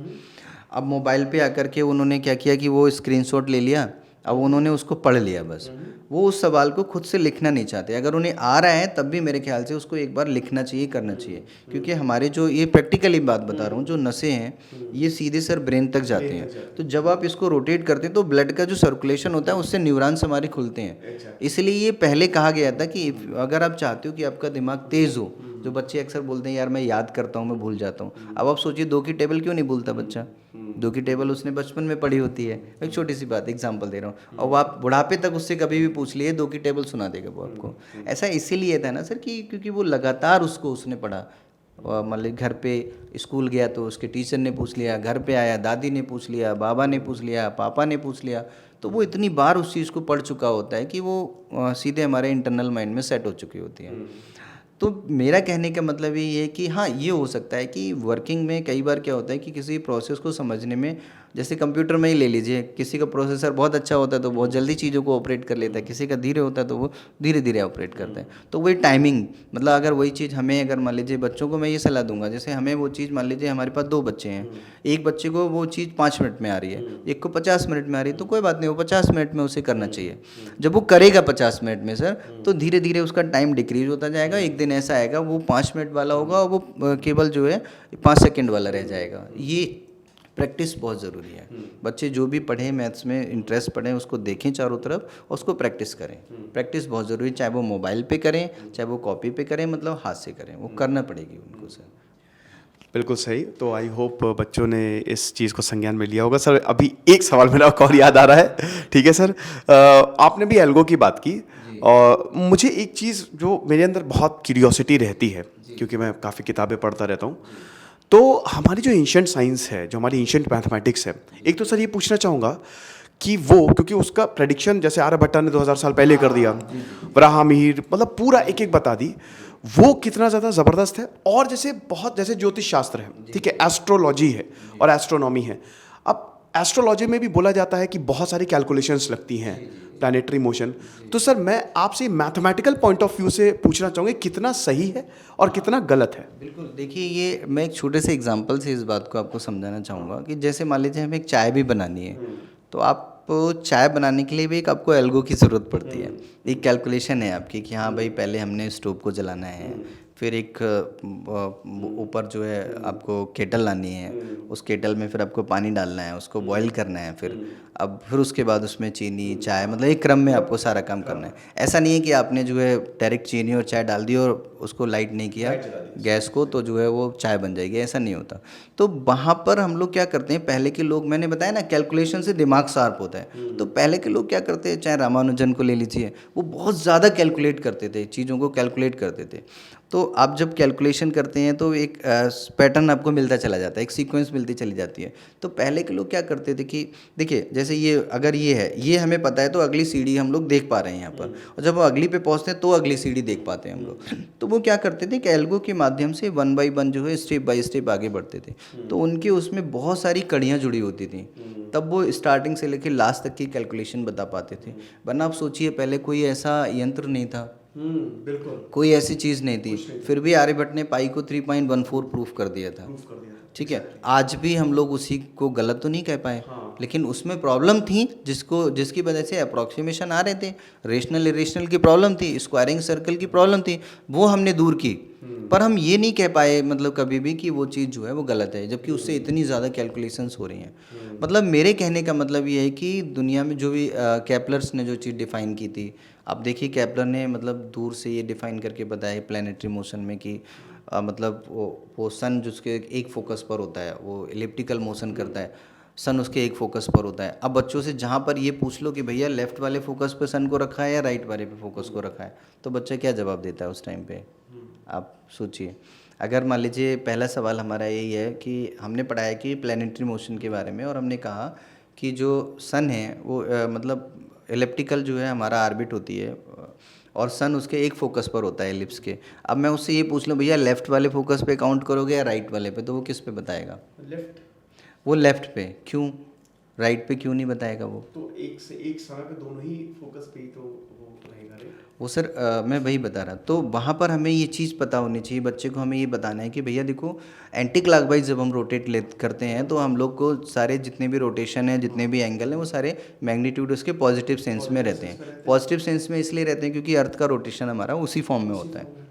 अब मोबाइल पे आकर के उन्होंने क्या किया कि वो स्क्रीनशॉट ले लिया, अब उन्होंने उसको पढ़ लिया बस। वो उस सवाल को खुद से लिखना नहीं चाहते। अगर उन्हें आ रहा है तब भी मेरे ख्याल से उसको एक बार लिखना चाहिए, करना चाहिए, क्योंकि हमारे जो ये प्रैक्टिकली बात बता रहा हूँ, जो नसें हैं ये सीधे सर ब्रेन तक जाते हैं। तो जब आप इसको रोटेट करते हैं तो ब्लड का जो सर्कुलेशन होता है उससे न्यूरॉन्स हमारे खुलते हैं। इसलिए ये पहले कहा गया था कि अगर आप चाहते हो कि आपका दिमाग तेज़ हो, जो बच्चे अक्सर बोलते हैं यार मैं याद करता हूँ मैं भूल जाता हूँ, अब आप सोचिए 2 की टेबल क्यों नहीं भूलता बच्चा? 2 की टेबल उसने बचपन में पढ़ी होती है। एक छोटी सी बात एग्जांपल दे रहा हूँ, और आप बुढ़ापे तक उससे कभी भी पूछ लिए 2 की टेबल सुना देगा वो आपको। ऐसा इसीलिए था ना सर कि क्योंकि वो लगातार उसने पढ़ा। मतलब घर पे स्कूल गया तो उसके टीचर ने पूछ लिया, घर पे आया दादी ने पूछ लिया, बाबा ने पूछ लिया, पापा ने पूछ लिया, तो वो इतनी बार उस चीज़ को पढ़ चुका होता है कि वो सीधे हमारे इंटरनल माइंड में सेट हो चुकी होती है। तो मेरा कहने का मतलब ये है कि हाँ, ये हो सकता है कि वर्किंग में कई बार क्या होता है कि किसी प्रोसेस को समझने में, जैसे कंप्यूटर में ही ले लीजिए, किसी का प्रोसेसर बहुत अच्छा होता है तो बहुत जल्दी चीज़ों को ऑपरेट कर लेता है, किसी का धीरे होता है तो वो धीरे धीरे ऑपरेट करता है। तो वही टाइमिंग, मतलब अगर वही चीज़ हमें, अगर मान लीजिए बच्चों को मैं ये सलाह दूंगा, जैसे हमें वो चीज़, मान लीजिए हमारे पास 2 बच्चे हैं, एक बच्चे को वो चीज़ 5 मिनट में आ रही है, एक को 50 मिनट में आ रही है, तो कोई बात नहीं, वो 50 मिनट में उसे करना चाहिए। जब वो करेगा 50 मिनट में सर, तो धीरे धीरे उसका टाइम डिक्रीज होता जाएगा। एक दिन ऐसा आएगा वो 5 मिनट वाला होगा और वो केवल जो है 5 सेकंड वाला रह जाएगा। ये प्रैक्टिस बहुत ज़रूरी है। बच्चे जो भी पढ़ें, मैथ्स में इंटरेस्ट पढ़ें, उसको देखें चारों तरफ और उसको प्रैक्टिस करें। प्रैक्टिस बहुत ज़रूरी है, चाहे वो मोबाइल पे करें, चाहे वो कॉपी पे करें, मतलब हाथ से करें, वो करना पड़ेगी उनको सर। बिल्कुल सही। तो आई होप बच्चों ने इस चीज़ को संज्ञान में लिया होगा। सर अभी एक सवाल मेरा और याद आ रहा है, ठीक है सर, आपने भी एल्गो की बात की और मुझे एक चीज़ जो मेरे अंदर बहुत क्यूरियोसिटी रहती है, क्योंकि मैं काफ़ी किताबें पढ़ता रहता हूँ, तो हमारी जो एंशिएंट साइंस है, जो हमारी एंशिएंट मैथमेटिक्स है, एक तो सर ये पूछना चाहूँगा कि वो, क्योंकि उसका प्रेडिक्शन जैसे आर्यभट्टा ने 2000 साल पहले कर दिया, वराहमिहिर, मतलब पूरा एक एक बता दी, वो कितना ज़्यादा ज़बरदस्त है। और जैसे बहुत, जैसे ज्योतिष शास्त्र है, ठीक है, एस्ट्रोलॉजी है और एस्ट्रोनॉमी है। अब एस्ट्रोलॉजी में भी बोला जाता है कि बहुत सारी कैलकुलेशंस लगती हैं प्लैनेटरी मोशन। तो सर मैं आपसे मैथमेटिकल पॉइंट ऑफ व्यू से पूछना चाहूँगा कितना सही है और कितना गलत है। बिल्कुल, देखिए ये मैं एक छोटे से एग्जांपल से इस बात को आपको समझाना चाहूँगा कि जैसे मान लीजिए हमें एक चाय भी बनानी है, तो आप चाय बनाने के लिए भी एक आपको एल्गो की ज़रूरत पड़ती है। एक कैलकुलेशन है आपकी कि हाँ भाई पहले हमने स्टोव को जलाना है, फिर एक ऊपर जो है आपको केटल लानी है, उस केटल में फिर आपको पानी डालना है, उसको बॉईल करना है, फिर उसके बाद उसमें चीनी चाय, मतलब एक क्रम में आपको सारा काम करना है। ऐसा नहीं है कि आपने जो है डायरेक्ट चीनी और चाय डाल दी और उसको लाइट नहीं किया गैस को तो जो है वो चाय बन जाएगी, ऐसा नहीं होता। तो वहाँ पर हम लोग क्या करते हैं, पहले के लोग, मैंने बताया ना कैलकुलेशन से दिमाग शार्प होता है, तो पहले के लोग क्या करते हैं, चाहे रामानुजन को ले लीजिए, वो बहुत ज़्यादा कैलकुलेट करते थे, चीज़ों को कैलकुलेट करते थे। तो आप जब कैलकुलेशन करते हैं तो एक पैटर्न आपको मिलता चला जाता है, एक सीक्वेंस मिलती चली जाती है। तो पहले के लोग क्या करते थे कि देखिए जैसे ये अगर ये है, ये हमें पता है तो अगली सीढ़ी हम लोग देख पा रहे हैं यहाँ पर, और जब वो अगली पे पहुँचते हैं तो अगली सीढ़ी देख पाते हैं हम लोग। तो वो क्या करते थे कि एल्गो के माध्यम से 1 बाई 1 जो है स्टेप बाय स्टेप आगे बढ़ते थे। तो उनके उसमें बहुत सारी कड़ियाँ जुड़ी होती थी, तब वो स्टार्टिंग से लेकर लास्ट तक की कैलकुलेशन बता पाते थे। वरना आप सोचिए पहले कोई ऐसा यंत्र नहीं था, बिल्कुल कोई ऐसी चीज़ नहीं थी, फिर भी आर्यभट्ट ने पाई को 3.14 प्रूफ कर दिया था। ठीक है, आज भी हम लोग उसी को गलत तो नहीं कह पाए, लेकिन उसमें प्रॉब्लम थी जिसकी वजह से अप्रॉक्सीमेशन आ रहे थे, रेशनल इरेशनल की प्रॉब्लम थी, स्क्वायरिंग सर्कल की प्रॉब्लम थी, वो हमने दूर की। पर हम ये नहीं कह पाए मतलब कभी भी कि वो चीज़ जो है वो गलत है, जबकि उससे इतनी ज़्यादा कैलकुलेशंस हो रही हैं। मतलब मेरे कहने का मतलब ये है कि दुनिया में जो भी केपलर्स ने जो चीज़ डिफ़ाइन की थी, आप देखिए केपलर ने मतलब दूर से ये डिफ़ाइन करके बताया प्लैनेटरी मोशन में कि मतलब वो सन जिसके एक फोकस पर होता है, वो एलिप्टिकल मोशन करता है, सन उसके एक फोकस पर होता है। अब बच्चों से जहाँ पर ये पूछ लो कि भैया लेफ़्ट वाले फोकस पे सन को रखा है या राइट वाले पे फोकस को रखा है, तो बच्चा क्या जवाब देता है उस टाइम पे, आप सोचिए। अगर मान लीजिए पहला सवाल हमारा यही है कि हमने पढ़ाया कि प्लैनेटरी मोशन के बारे में, और हमने कहा कि जो सन है वो मतलब एलिप्टिकल जो है हमारा ऑर्बिट होती है, और सन उसके एक फोकस पर होता है एलिप्स के। अब मैं उससे ये पूछ लूँ भैया लेफ़्ट वाले फोकस पे काउंट करोगे या राइट वाले पे, तो वो किस पे बताएगा? लेफ्ट। वो लेफ़्ट पे, क्यों? राइट पे क्यों नहीं बताएगा वो? तो एक से एक समय पे दोनों ही फोकस पे ही तो वो रहेगा रे। वो सर मैं वही बता रहा, तो वहाँ पर हमें ये चीज़ पता होनी चाहिए, बच्चे को हमें ये बताना है कि भैया देखो एंटी क्लॉकवाइज जब हम रोटेट करते हैं तो हम लोग को सारे जितने भी रोटेशन है, जितने भी एंगल हैं, वो सारे मैग्नीट्यूड उसके पॉजिटिव सेंस में रहते हैं। पॉजिटिव सेंस में इसलिए रहते हैं क्योंकि अर्थ का रोटेशन हमारा उसी फॉर्म में होता है।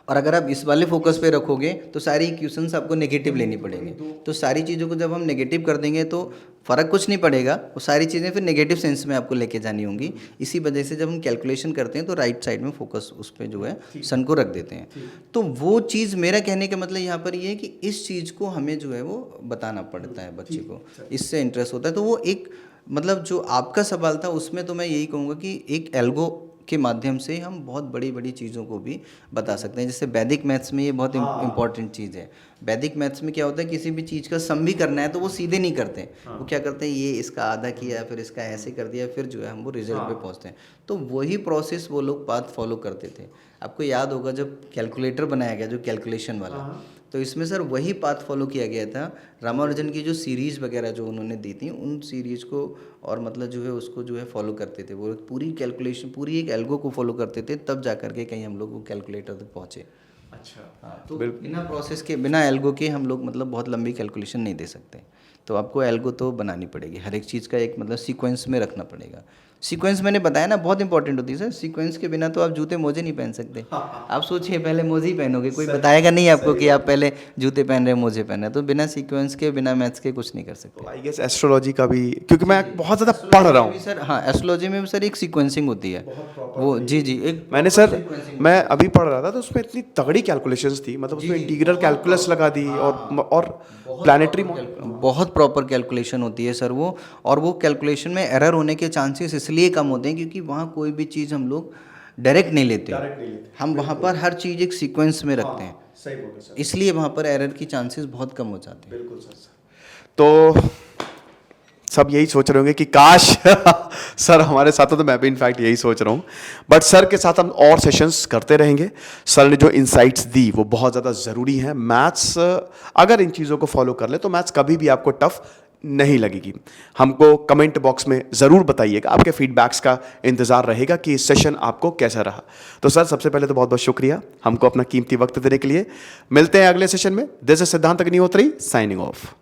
और अगर आप इस वाले फोकस पे रखोगे तो सारी इक्वेशंस आपको नेगेटिव लेनी पड़ेंगी, तो सारी चीज़ों को जब हम नेगेटिव कर देंगे तो फ़र्क कुछ नहीं पड़ेगा, वो सारी चीज़ें फिर नेगेटिव सेंस में आपको लेके जानी होंगी। इसी वजह से जब हम कैलकुलेशन करते हैं तो राइट साइड में फोकस उस पर जो है सन को रख देते हैं। तो वो चीज़, मेरा कहने का मतलब यहाँ पर ये है कि इस चीज़ को हमें जो है वो बताना पड़ता है बच्चे को, इससे इंटरेस्ट होता है। तो वो एक मतलब जो आपका सवाल था उसमें तो मैं यही कहूँगा कि एक एल्गो के माध्यम से हम बहुत बड़ी बड़ी चीज़ों को भी बता सकते हैं। जैसे वैदिक मैथ्स में ये बहुत इंपॉर्टेंट चीज़ है। वैदिक मैथ्स में क्या होता है, किसी भी चीज़ का सम भी करना है तो वो सीधे नहीं करते, वो क्या करते हैं, ये इसका आधा किया फिर इसका ऐसे कर दिया, फिर जो है हम वो रिजल्ट पे पहुंचते हैं। तो वही प्रोसेस वो लोग पाथ फॉलो करते थे। आपको याद होगा जब कैलकुलेटर बनाया गया जो कैलकुलेशन वाला, तो इसमें सर वही पाथ फॉलो किया गया था। रामानुजन की जो सीरीज़ वगैरह जो उन्होंने दी थी उन सीरीज़ को, और मतलब जो है उसको जो है फॉलो करते थे, वो पूरी कैलकुलेशन पूरी एक एल्गो को फॉलो करते थे, तब जा करके कहीं हम लोग वो कैलकुलेटर तक पहुँचे। अच्छा हाँ, तो बिना प्रोसेस के, बिना एल्गो के हम लोग मतलब बहुत लंबी कैलकुलेशन नहीं दे सकते। तो आपको एल्गो तो बनानी पड़ेगी, हर एक चीज़ का एक मतलब सीक्वेंस में रखना पड़ेगा। सीक्वेंस मैंने बताया ना बहुत इंपॉर्टेंट होती है सर, सीक्वेंस के बिना तो आप जूते मोजे नहीं पहन सकते। आप सोचिए पहले मोजे ही पहनोगे, कोई बताएगा नहीं आपको कि आप पहले जूते पहन रहे हैं मोजे पहन रहे हैं। तो बिना सीक्वेंस के, बिना मैथ्स के कुछ नहीं कर सकते। आई गेस एस्ट्रोलॉजी का भी, क्योंकि मैं बहुत ज़्यादा पढ़ रहा हूँ सर। हाँ, एस्ट्रोलॉजी में भी सर एक सीक्वेंसिंग होती है वो, जी एक मैंने सर, मैं अभी पढ़ रहा था तो उसमें इतनी तगड़ी कैलकुलेशंस थी, मतलब उसमें इंटीग्रल कैलकुलस लगा दी और प्लैनेटरी बहुत प्रॉपर कैलकुलेशन होती है सर वो। और वो कैलकुलेशन में एरर होने के चांसेस इसलिए कम होते हैं क्योंकि वहाँ कोई भी चीज़ हम लोग डायरेक्ट नहीं लेते, हम वहाँ पर हर चीज़ एक सीक्वेंस में रखते हैं। सही बोले सर, इसलिए वहाँ पर एरर की चांसेस बहुत कम हो जाते हैं। बिल्कुल सर। तो सब यही सोच रहे होंगे कि काश सर हमारे साथ हो, तो मैं भी इनफैक्ट यही सोच रहा हूँ। बट सर के साथ हम और सेशंस करते रहेंगे। सर ने जो इनसाइट्स दी वो बहुत ज़्यादा ज़रूरी हैं। मैथ्स अगर इन चीज़ों को फॉलो कर ले तो मैथ्स कभी भी आपको टफ नहीं लगेगी। हमको कमेंट बॉक्स में ज़रूर बताइएगा, आपके फीडबैक्स का इंतज़ार रहेगा कि इस सेशन आपको कैसा रहा। तो सर सबसे पहले तो बहुत बहुत शुक्रिया हमको अपना कीमती वक्त देने के लिए। मिलते हैं अगले सेशन में। दिस इज सिद्धांत अग्निहोत्री साइनिंग ऑफ।